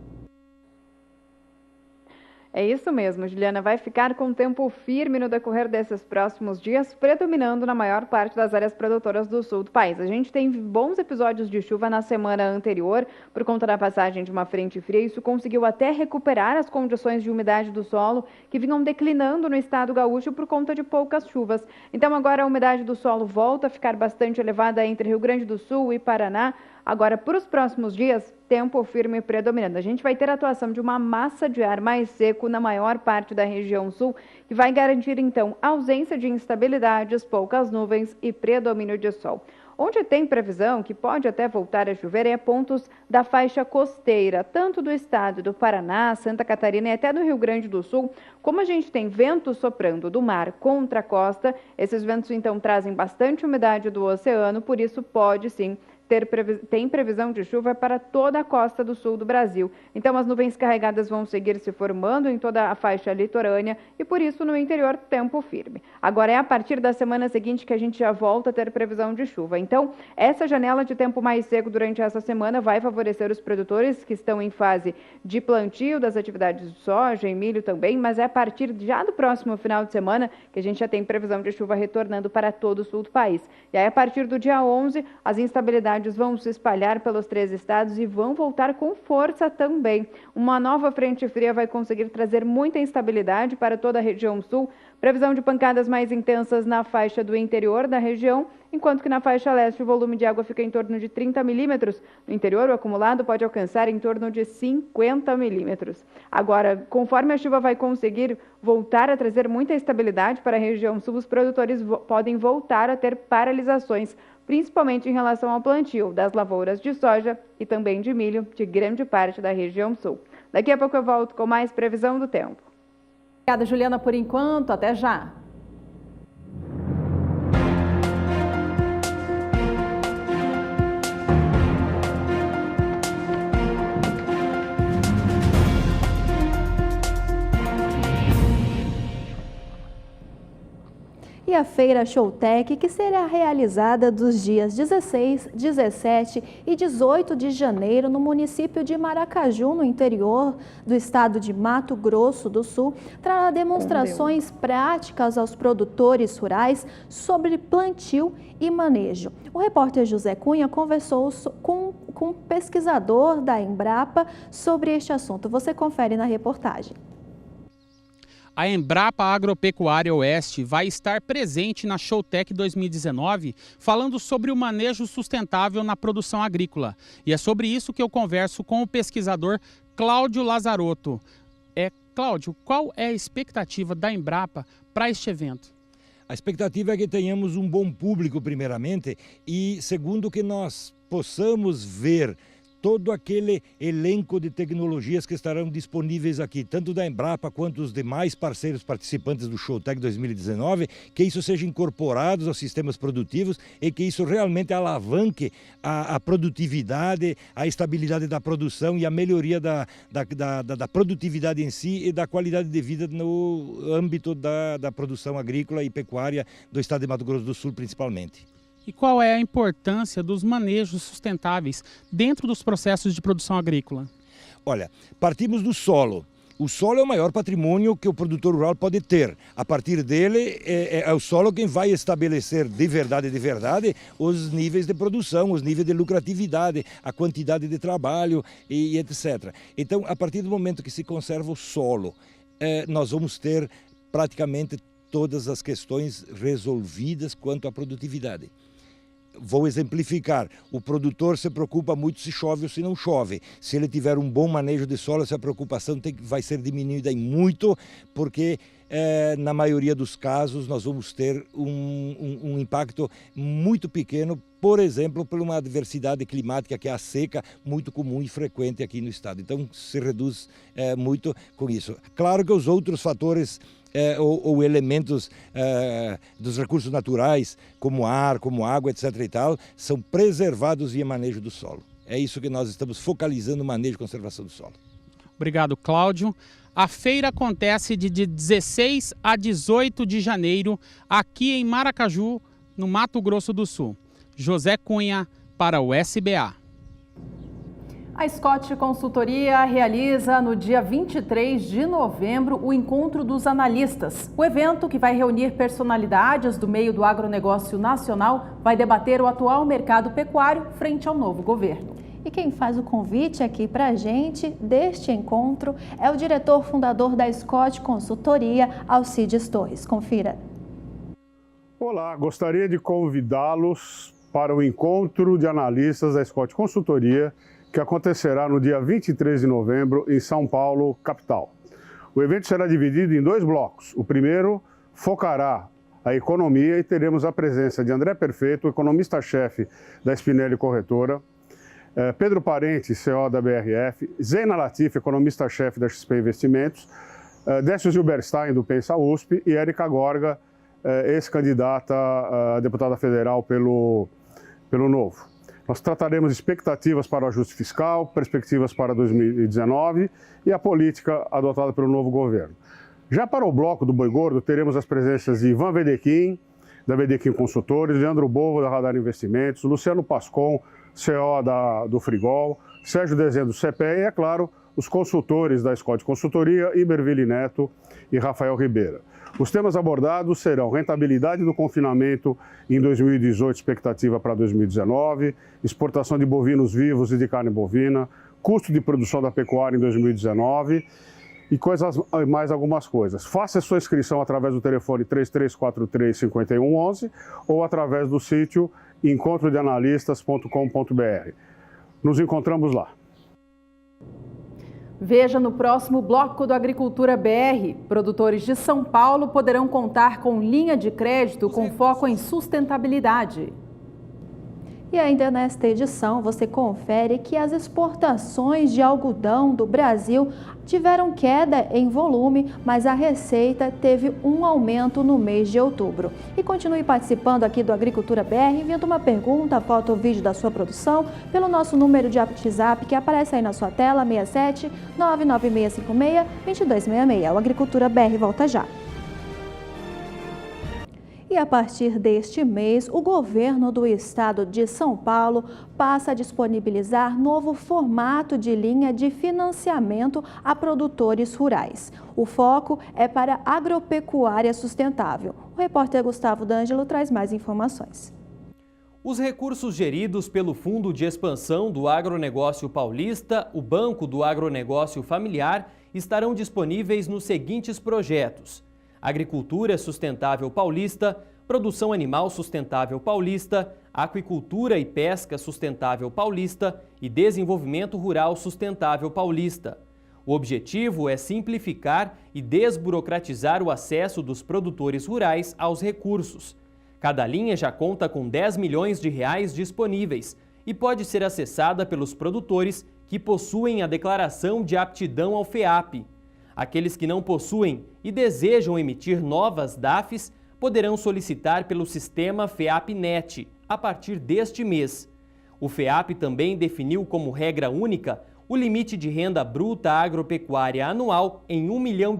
É isso mesmo, Juliana. Vai ficar com tempo firme no decorrer desses próximos dias, predominando na maior parte das áreas produtoras do sul do país. A gente tem bons episódios de chuva na semana anterior, por conta da passagem de uma frente fria. Isso conseguiu até recuperar as condições de umidade do solo, que vinham declinando no estado gaúcho por conta de poucas chuvas. Então agora a umidade do solo volta a ficar bastante elevada entre Rio Grande do Sul e Paraná. Agora, para os próximos dias, tempo firme predominando. A gente vai ter a atuação de uma massa de ar mais seco na maior parte da região sul, que vai garantir, então, ausência de instabilidades, poucas nuvens e predomínio de sol. Onde tem previsão que pode até voltar a chover é pontos da faixa costeira, tanto do estado do Paraná, Santa Catarina e até do Rio Grande do Sul. Como a gente tem vento soprando do mar contra a costa, esses ventos, então, trazem bastante umidade do oceano, por isso pode, sim, tem previsão de chuva para toda a costa do sul do Brasil. Então, as nuvens carregadas vão seguir se formando em toda a faixa litorânea e, por isso, no interior, tempo firme. Agora, é a partir da semana seguinte que a gente já volta a ter previsão de chuva. Então, essa janela de tempo mais seco durante essa semana vai favorecer os produtores que estão em fase de plantio das atividades de soja e milho também, mas é a partir já do próximo final de semana que a gente já tem previsão de chuva retornando para todo o sul do país. E aí, a partir do dia 11, as instabilidades vão se espalhar pelos 3 estados e vão voltar com força também. Uma nova frente fria vai conseguir trazer muita instabilidade para toda a região sul. Previsão de pancadas mais intensas na faixa do interior da região, enquanto que na faixa leste o volume de água fica em torno de 30 milímetros. No interior, o acumulado pode alcançar em torno de 50 milímetros. Agora, conforme a chuva vai conseguir voltar a trazer muita estabilidade para a região sul, os produtores podem voltar a ter paralisações, principalmente em relação ao plantio das lavouras de soja e também de milho de grande parte da região sul. Daqui a pouco eu volto com mais previsão do tempo. Obrigada, Juliana, por enquanto. Até já. E a Feira Showtech, que será realizada dos dias 16, 17 e 18 de janeiro no município de Maracaju, no interior do estado de Mato Grosso do Sul, trará demonstrações práticas aos produtores rurais sobre plantio e manejo. O repórter José Cunha conversou com um pesquisador da Embrapa sobre este assunto. Você confere na reportagem. A Embrapa Agropecuária Oeste vai estar presente na Showtech 2019, falando sobre o manejo sustentável na produção agrícola. E é sobre isso que eu converso com o pesquisador Cláudio Lazarotto. Cláudio, qual é a expectativa da Embrapa para este evento? A expectativa é que tenhamos um bom público, primeiramente, e segundo, que nós possamos ver todo aquele elenco de tecnologias que estarão disponíveis aqui, tanto da Embrapa quanto os demais parceiros participantes do Showtech 2019, que isso seja incorporado aos sistemas produtivos e que isso realmente alavanque a produtividade, a estabilidade da produção e a melhoria da produtividade em si e da qualidade de vida no âmbito da produção agrícola e pecuária do estado de Mato Grosso do Sul, principalmente. E qual é a importância dos manejos sustentáveis dentro dos processos de produção agrícola? Olha, partimos do solo. O solo é o maior patrimônio que o produtor rural pode ter. A partir dele, é o solo quem vai estabelecer de verdade, os níveis de produção, os níveis de lucratividade, a quantidade de trabalho e etc. Então, a partir do momento que se conserva o solo, nós vamos ter praticamente todas as questões resolvidas quanto à produtividade. Vou exemplificar, o produtor se preocupa muito se chove ou se não chove. Se ele tiver um bom manejo de solo, essa preocupação vai ser diminuída em muito, porque na maioria dos casos nós vamos ter um impacto muito pequeno, por exemplo, por uma adversidade climática que é a seca, muito comum e frequente aqui no estado. Então se reduz muito com isso. Claro que os outros fatores ou elementos dos recursos naturais, como ar, como água, etc. e tal, são preservados via manejo do solo. É isso que nós estamos focalizando no manejo e conservação do solo. Obrigado, Cláudio. A feira acontece de 16 a 18 de janeiro, aqui em Maracaju, no Mato Grosso do Sul. José Cunha, para o SBA. A Scott Consultoria realiza no dia 23 de novembro o Encontro dos Analistas. O evento, que vai reunir personalidades do meio do agronegócio nacional, vai debater o atual mercado pecuário frente ao novo governo. E quem faz o convite aqui para a gente deste encontro é o diretor fundador da Scott Consultoria, Alcides Torres. Confira. Olá, gostaria de convidá-los para o encontro de analistas da Scott Consultoria, que acontecerá no dia 23 de novembro em São Paulo, capital. O evento será dividido em 2 blocos. O primeiro focará a economia e teremos a presença de André Perfeito, economista-chefe da Spinelli Corretora, Pedro Parente, CEO da BRF, Zena Latif, economista-chefe da XP Investimentos, Décio Zilberstein, do Pensa USP, e Érica Gorga, ex-candidata a deputada federal pelo Novo. Nós trataremos expectativas para o ajuste fiscal, perspectivas para 2019 e a política adotada pelo novo governo. Já para o bloco do Boi Gordo, teremos as presenças de Ivan Vedequim, da Vedequim Consultores, Leandro Bovo, da Radar Investimentos, Luciano Pascon, CEO do Frigol, Sérgio Dezendo, do CPE e, é claro, os consultores da Scott Consultoria, Iberville Neto e Rafael Ribeira. Os temas abordados serão rentabilidade do confinamento em 2018, expectativa para 2019, exportação de bovinos vivos e de carne bovina, custo de produção da pecuária em 2019 e mais algumas coisas. Faça a sua inscrição através do telefone 3343-5111 ou através do sítio encontrodeanalistas.com.br. Nos encontramos lá. Veja no próximo bloco do Agricultura BR. Produtores de São Paulo poderão contar com linha de crédito com foco em sustentabilidade. E ainda nesta edição, você confere que as exportações de algodão do Brasil tiveram queda em volume, mas a receita teve um aumento no mês de outubro. E continue participando aqui do Agricultura BR, enviando uma pergunta, foto ou vídeo da sua produção pelo nosso número de WhatsApp que aparece aí na sua tela, 67 99656 2266. O Agricultura BR volta já. E a partir deste mês, o governo do estado de São Paulo passa a disponibilizar novo formato de linha de financiamento a produtores rurais. O foco é para a agropecuária sustentável. O repórter Gustavo D'Angelo traz mais informações. Os recursos geridos pelo Fundo de Expansão do Agronegócio Paulista, o Banco do Agronegócio Familiar, estarão disponíveis nos seguintes projetos: Agricultura Sustentável Paulista, Produção Animal Sustentável Paulista, Aquicultura e Pesca Sustentável Paulista e Desenvolvimento Rural Sustentável Paulista. O objetivo é simplificar e desburocratizar o acesso dos produtores rurais aos recursos. Cada linha já conta com 10 milhões de reais disponíveis e pode ser acessada pelos produtores que possuem a declaração de aptidão ao FEAP. Aqueles que não possuem e desejam emitir novas DAFs poderão solicitar pelo sistema FEAP-NET a partir deste mês. O FEAP também definiu como regra única o limite de renda bruta agropecuária anual em R$1 milhão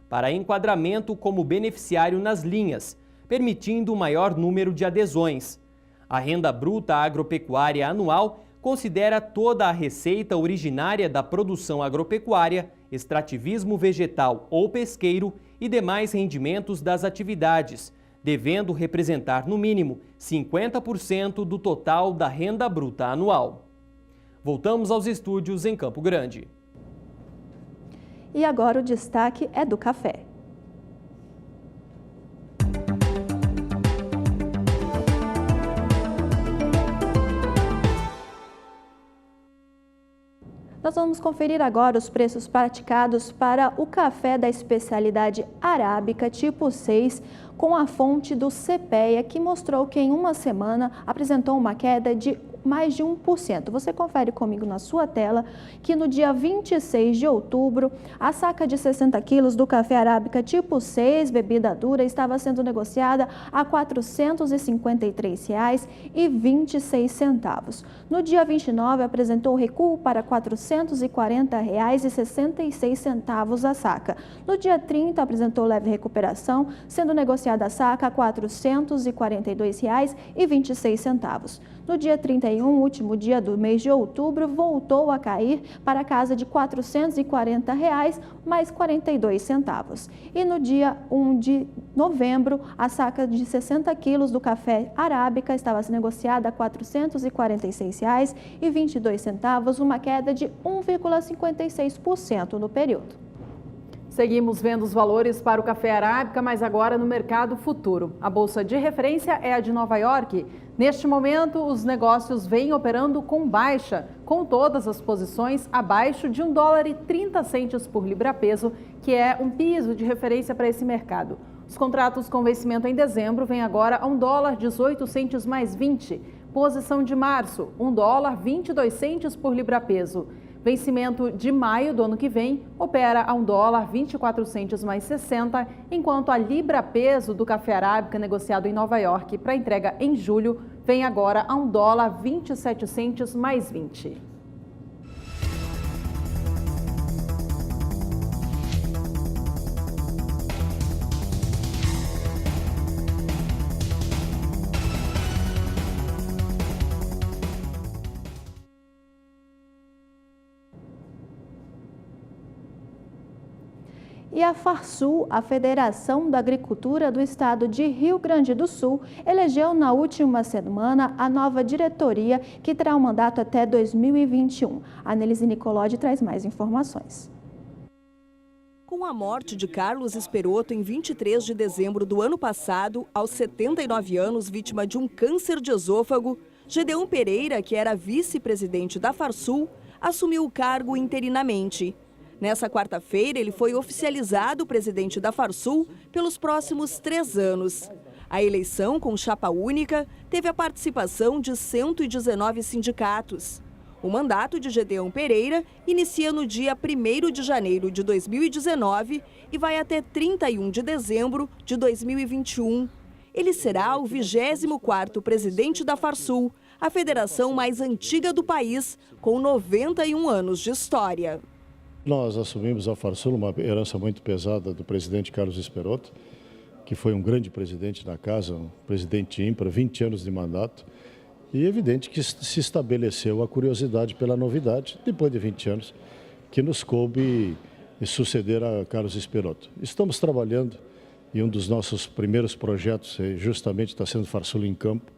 para enquadramento como beneficiário nas linhas, permitindo um maior número de adesões. A renda bruta agropecuária anual considera toda a receita originária da produção agropecuária, extrativismo vegetal ou pesqueiro e demais rendimentos das atividades, devendo representar no mínimo 50% do total da renda bruta anual. Voltamos aos estúdios em Campo Grande. E agora o destaque é do café. Nós vamos conferir agora os preços praticados para o café da especialidade arábica tipo 6 com a fonte do CPEA, que mostrou que em uma semana apresentou uma queda de mais de 1%. Você confere comigo na sua tela que no dia 26 de outubro, a saca de 60 quilos do café arábica tipo 6, bebida dura, estava sendo negociada a R$ 453,26. No dia 29, apresentou recuo para R$ 440,66 a saca. No dia 30, apresentou leve recuperação, sendo negociada a saca a R$ 442,26. No dia 31, último dia do mês de outubro, voltou a cair para a casa de R$ 440,00 mais 42 centavos. E no dia 1 de novembro, a saca de 60 quilos do café arábica estava sendo negociada a R$ 446,22, uma queda de 1,56% no período. Seguimos vendo os valores para o café arábica, mas agora no mercado futuro. A bolsa de referência é a de Nova York. Neste momento, os negócios vêm operando com baixa, com todas as posições abaixo de $1,30 por libra-peso, que é um piso de referência para esse mercado. Os contratos com vencimento em dezembro vêm agora a $1,18 mais 20. Posição de março, $1,22 por libra-peso. Vencimento de maio do ano que vem opera a $1,24 mais 60, enquanto a libra-peso do café arábica negociado em Nova York para entrega em julho vem agora a $1,27 mais 20. E a Farsul, a Federação da Agricultura do Estado de Rio Grande do Sul, elegeu na última semana a nova diretoria que terá um mandato até 2021. A Nelise Nicolodi traz mais informações. Com a morte de Carlos Esperoto em 23 de dezembro do ano passado, aos 79 anos, vítima de um câncer de esôfago, Gedeão Pereira, que era vice-presidente da Farsul, assumiu o cargo interinamente. Nessa quarta-feira, ele foi oficializado presidente da Farsul pelos próximos 3 anos. A eleição, com chapa única, teve a participação de 119 sindicatos. O mandato de Gedeão Pereira inicia no dia 1º de janeiro de 2019 e vai até 31 de dezembro de 2021. Ele será o 24º presidente da Farsul, a federação mais antiga do país, com 91 anos de história. Nós assumimos a Farsul, uma herança muito pesada do presidente Carlos Esperoto, que foi um grande presidente da casa, um presidente ímpar, 20 anos de mandato. E é evidente que se estabeleceu a curiosidade pela novidade, depois de 20 anos, que nos coube suceder a Carlos Esperoto. Estamos trabalhando e um dos nossos primeiros projetos justamente está sendo Farsul em Campo,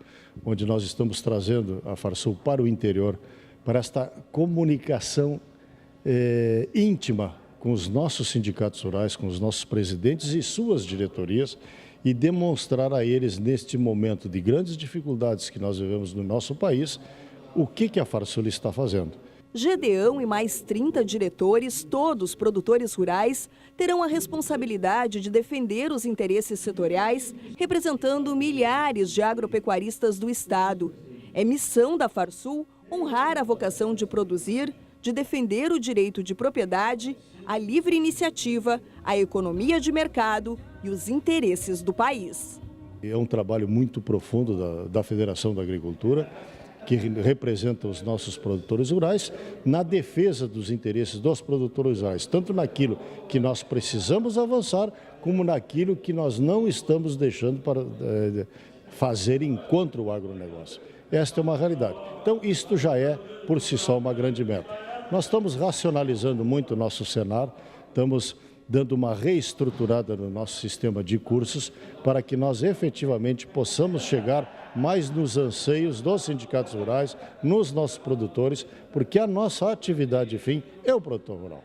onde nós estamos trazendo a Farsul para o interior, para esta comunicação íntima com os nossos sindicatos rurais, com os nossos presidentes e suas diretorias e demonstrar a eles, neste momento de grandes dificuldades que nós vivemos no nosso país, o que a Farsul está fazendo. Gedeão e mais 30 diretores, todos produtores rurais, terão a responsabilidade de defender os interesses setoriais, representando milhares de agropecuaristas do estado. É missão da Farsul honrar a vocação de produzir, de defender o direito de propriedade, a livre iniciativa, a economia de mercado e os interesses do país. É um trabalho muito profundo da Federação da Agricultura, que representa os nossos produtores rurais, na defesa dos interesses dos produtores rurais, tanto naquilo que nós precisamos avançar, como naquilo que nós não estamos deixando para fazer enquanto o agronegócio. Esta é uma realidade. Então, isto já é, por si só, uma grande meta. Nós estamos racionalizando muito o nosso Senar, estamos dando uma reestruturada no nosso sistema de cursos para que nós efetivamente possamos chegar mais nos anseios dos sindicatos rurais, nos nossos produtores, porque a nossa atividade fim é o produtor rural.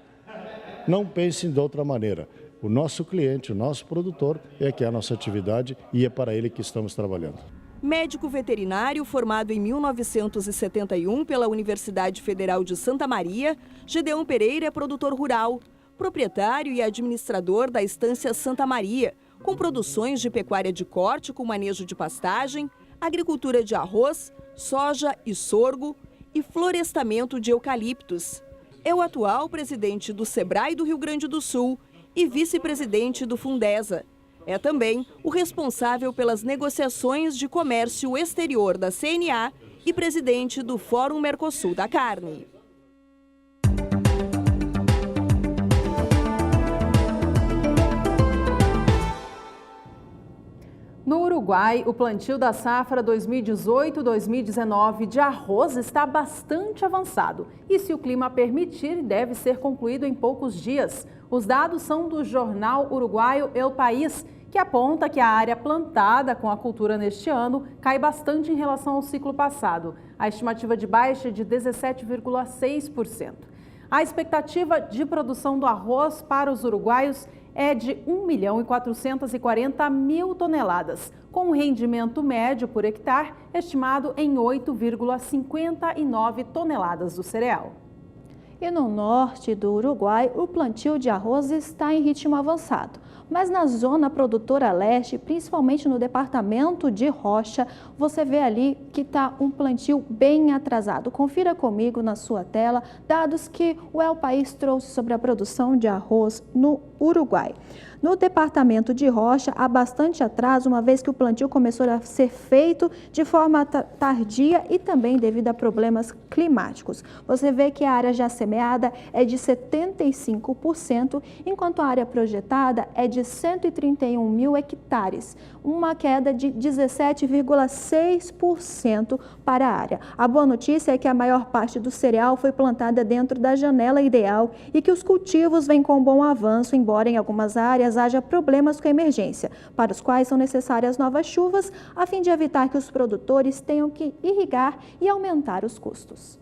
Não pensem de outra maneira. O nosso cliente, o nosso produtor é que é a nossa atividade e é para ele que estamos trabalhando. Médico veterinário formado em 1971 pela Universidade Federal de Santa Maria, Gedeão Pereira é produtor rural, proprietário e administrador da Estância Santa Maria, com produções de pecuária de corte com manejo de pastagem, agricultura de arroz, soja e sorgo e florestamento de eucaliptos. É o atual presidente do Sebrae do Rio Grande do Sul e vice-presidente do Fundesa. É também o responsável pelas negociações de comércio exterior da CNA e presidente do Fórum Mercosul da Carne. No Uruguai, o plantio da safra 2018-2019 de arroz está bastante avançado e, se o clima permitir, deve ser concluído em poucos dias. Os dados são do jornal uruguaio El País, que aponta que a área plantada com a cultura neste ano cai bastante em relação ao ciclo passado. A estimativa de baixa é de 17,6%. A expectativa de produção do arroz para os uruguaios é de 1.440.000 toneladas, com um rendimento médio por hectare estimado em 8,59 toneladas do cereal. E no norte do Uruguai, o plantio de arroz está em ritmo avançado. Mas na zona produtora leste, principalmente no departamento de Rocha, você vê ali que está um plantio bem atrasado. Confira comigo na sua tela dados que o El País trouxe sobre a produção de arroz no Uruguai. No departamento de Rocha, há bastante atraso, uma vez que o plantio começou a ser feito de forma tardia e também devido a problemas climáticos. Você vê que a área já semeada é de 75%, enquanto a área projetada é de 131 mil hectares, uma queda de 17,6% para a área. A boa notícia é que a maior parte do cereal foi plantada dentro da janela ideal e que os cultivos vêm com bom avanço, embora em algumas áreas haja problemas com a emergência, para os quais são necessárias novas chuvas, a fim de evitar que os produtores tenham que irrigar e aumentar os custos.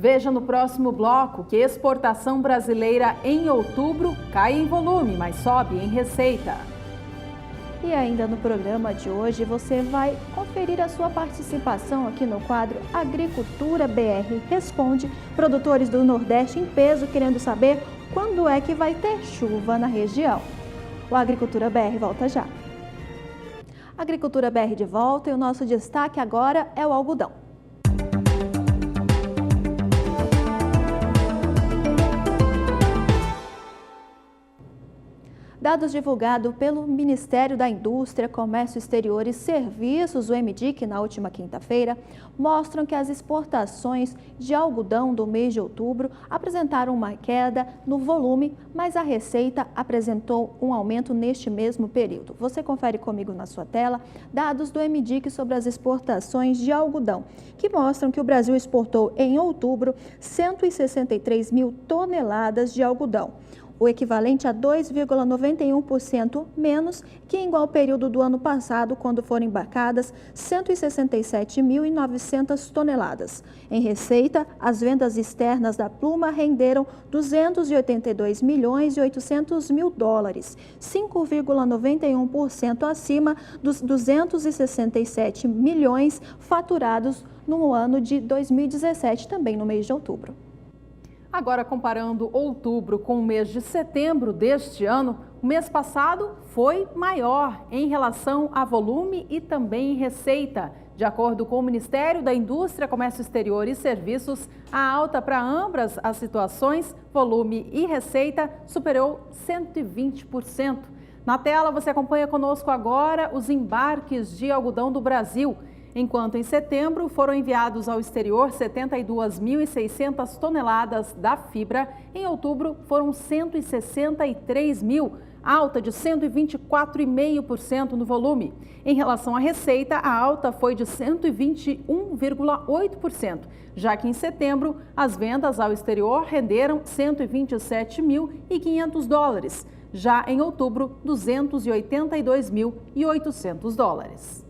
Veja no próximo bloco que exportação brasileira em outubro cai em volume, mas sobe em receita. E ainda no programa de hoje você vai conferir a sua participação aqui no quadro Agricultura BR Responde. Produtores do Nordeste em peso querendo saber quando é que vai ter chuva na região. O Agricultura BR volta já. Agricultura BR de volta e o nosso destaque agora é o algodão. Dados divulgados pelo Ministério da Indústria, Comércio Exterior e Serviços, o MDIC, na última quinta-feira, mostram que as exportações de algodão do mês de outubro apresentaram uma queda no volume, mas a receita apresentou um aumento neste mesmo período. Você confere comigo na sua tela dados do MDIC sobre as exportações de algodão, que mostram que o Brasil exportou em outubro 163 mil toneladas de algodão, o equivalente a 2,91% menos que em igual período do ano passado, quando foram embarcadas 167.900 toneladas. Em receita, as vendas externas da pluma renderam 282 milhões e 800 mil dólares, 5,91% acima dos 267 milhões faturados no ano de 2017, também no mês de outubro. Agora, comparando outubro com o mês de setembro deste ano, o mês passado foi maior em relação a volume e também em receita. De acordo com o Ministério da Indústria, Comércio Exterior e Serviços, a alta para ambas as situações, volume e receita, superou 120%. Na tela, você acompanha conosco agora os embarques de algodão do Brasil. Enquanto em setembro foram enviados ao exterior 72.600 toneladas da fibra, em outubro foram 163 mil, alta de 124,5% no volume. Em relação à receita, a alta foi de 121,8%, já que em setembro as vendas ao exterior renderam 127.500 dólares, já em outubro 282.800 dólares.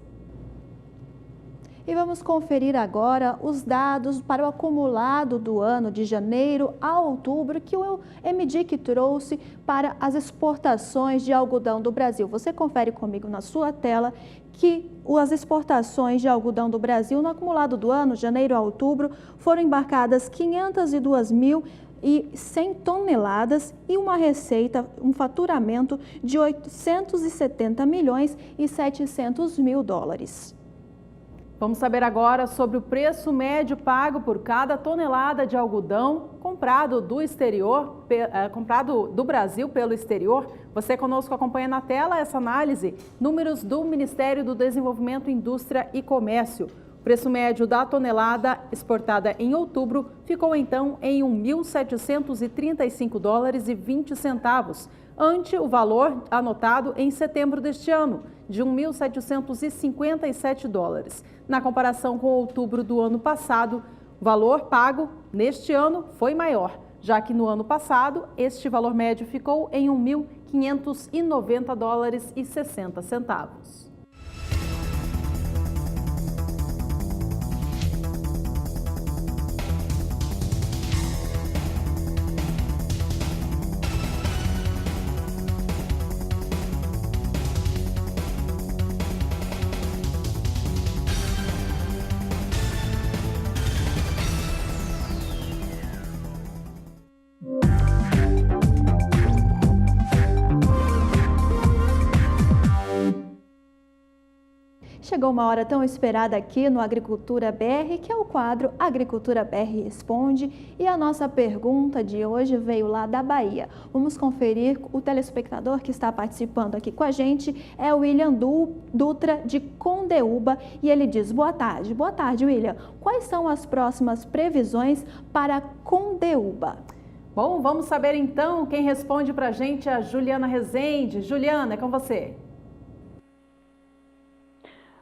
E vamos conferir agora os dados para o acumulado do ano de janeiro a outubro que o MDIC trouxe para as exportações de algodão do Brasil. Você confere comigo na sua tela que as exportações de algodão do Brasil no acumulado do ano, janeiro a outubro, foram embarcadas 502.100 toneladas e uma receita, um faturamento de 870.700.000 dólares. Vamos saber agora sobre o preço médio pago por cada tonelada de algodão comprado do exterior, comprado do Brasil pelo exterior. Você conosco acompanha na tela essa análise, números do Ministério do Desenvolvimento, Indústria e Comércio. O preço médio da tonelada exportada em outubro ficou então em $1.735,20, ante o valor anotado em setembro deste ano, de $1.757. Na comparação com outubro do ano passado, o valor pago neste ano foi maior, já que no ano passado este valor médio ficou em $1.590,60. Chegou uma hora tão esperada aqui no Agricultura BR, que é o quadro Agricultura BR Responde, e a nossa pergunta de hoje veio lá da Bahia. Vamos conferir, o telespectador que está participando aqui com a gente é o William Dutra, de Condeúba, e ele diz: boa tarde, William. Quais são as próximas previsões para Condeúba? Bom, vamos saber então. Quem responde para a gente é a Juliana Rezende. Juliana, é com você.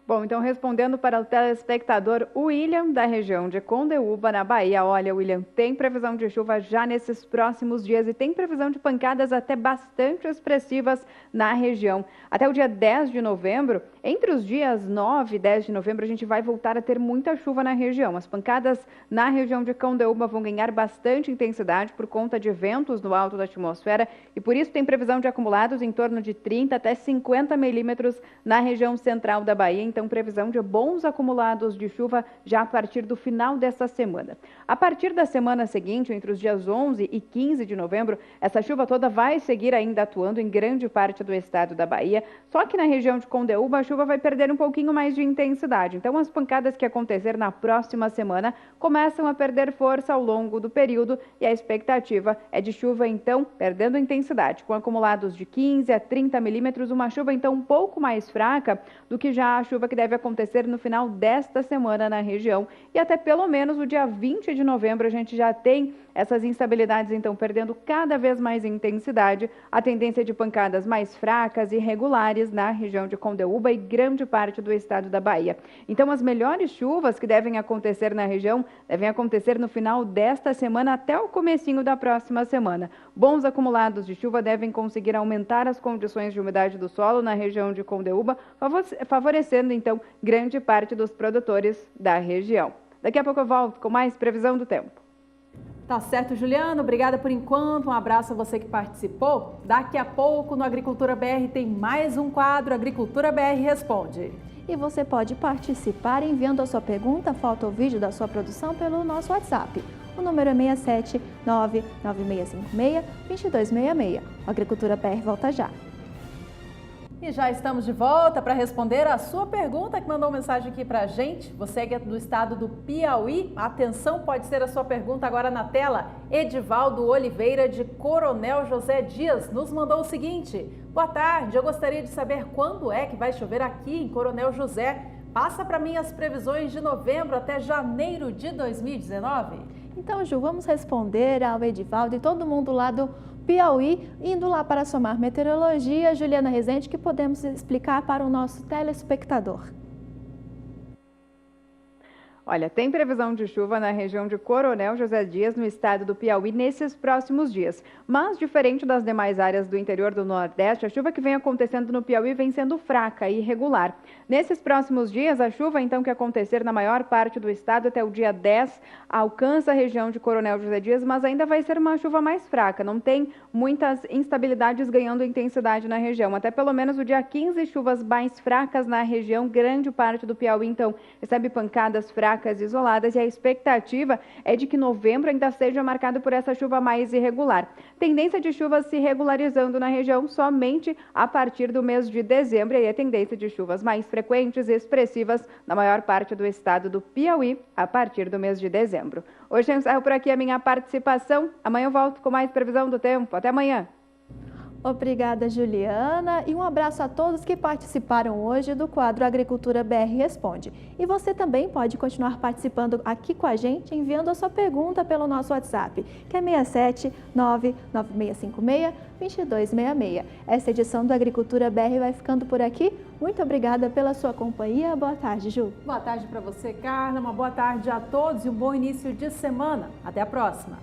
Bom, então respondendo para o telespectador William, da região de Condeúba, na Bahia. Olha, William, tem previsão de chuva já nesses próximos dias e tem previsão de pancadas até bastante expressivas na região. Até o dia 10 de novembro, entre os dias 9 e 10 de novembro, a gente vai voltar a ter muita chuva na região. As pancadas na região de Condeúba vão ganhar bastante intensidade por conta de ventos no alto da atmosfera e por isso tem previsão de acumulados em torno de 30 até 50 milímetros na região central da Bahia. Então, previsão de bons acumulados de chuva já a partir do final desta semana. A partir da semana seguinte, entre os dias 11 e 15 de novembro, essa chuva toda vai seguir ainda atuando em grande parte do estado da Bahia, só que na região de Condeúba a chuva vai perder um pouquinho mais de intensidade. Então, as pancadas que acontecer na próxima semana começam a perder força ao longo do período e a expectativa é de chuva, então, perdendo intensidade, com acumulados de 15 a 30 milímetros, uma chuva, então, um pouco mais fraca do que já a chuva que deve acontecer no final desta semana na região. E até pelo menos o dia 20 de novembro a gente já tem essas instabilidades, então, perdendo cada vez mais intensidade, a tendência de pancadas mais fracas e regulares na região de Condeúba e grande parte do estado da Bahia. Então, as melhores chuvas que devem acontecer na região devem acontecer no final desta semana até o comecinho da próxima semana. Bons acumulados de chuva devem conseguir aumentar as condições de umidade do solo na região de Condeúba, favorecendo, então, grande parte dos produtores da região. Daqui a pouco eu volto com mais previsão do tempo. Tá certo, Juliana. Obrigada por enquanto. Um abraço a você que participou. Daqui a pouco no Agricultura BR tem mais um quadro, Agricultura BR Responde. E você pode participar enviando a sua pergunta, foto ou vídeo da sua produção pelo nosso WhatsApp. O número é 67996562266. O Agricultura BR volta já. E já estamos de volta para responder a sua pergunta que mandou mensagem aqui para a gente. Você que é do estado do Piauí, atenção, pode ser a sua pergunta agora na tela. Edivaldo Oliveira, de Coronel José Dias, nos mandou o seguinte: boa tarde, eu gostaria de saber quando é que vai chover aqui em Coronel José. Passa para mim as previsões de novembro até janeiro de 2019. Então, Ju, vamos responder ao Edivaldo e todo mundo lá do Piauí, indo lá para Somar Meteorologia. Juliana Rezende, que podemos explicar para o nosso telespectador. Olha, tem previsão de chuva na região de Coronel José Dias, no estado do Piauí, nesses próximos dias. Mas, diferente das demais áreas do interior do Nordeste, a chuva que vem acontecendo no Piauí vem sendo fraca e irregular. Nesses próximos dias, a chuva, então, que acontecer na maior parte do estado até o dia 10, alcança a região de Coronel José Dias, mas ainda vai ser uma chuva mais fraca. Não tem muitas instabilidades ganhando intensidade na região. Até pelo menos o dia 15, chuvas mais fracas na região. Grande parte do Piauí, então, recebe pancadas fracas isoladas, e a expectativa é de que novembro ainda seja marcado por essa chuva mais irregular. Tendência de chuvas se regularizando na região somente a partir do mês de dezembro, e a tendência de chuvas mais frequentes e expressivas na maior parte do estado do Piauí a partir do mês de dezembro. Hoje eu encerro por aqui a minha participação. Amanhã eu volto com mais previsão do tempo. Até amanhã! Obrigada, Juliana, e um abraço a todos que participaram hoje do quadro Agricultura BR Responde. E você também pode continuar participando aqui com a gente, enviando a sua pergunta pelo nosso WhatsApp, que é 67996562266. Essa edição do Agricultura BR vai ficando por aqui. Muito obrigada pela sua companhia. Boa tarde, Ju. Boa tarde para você, Carla. Uma boa tarde a todos e um bom início de semana. Até a próxima.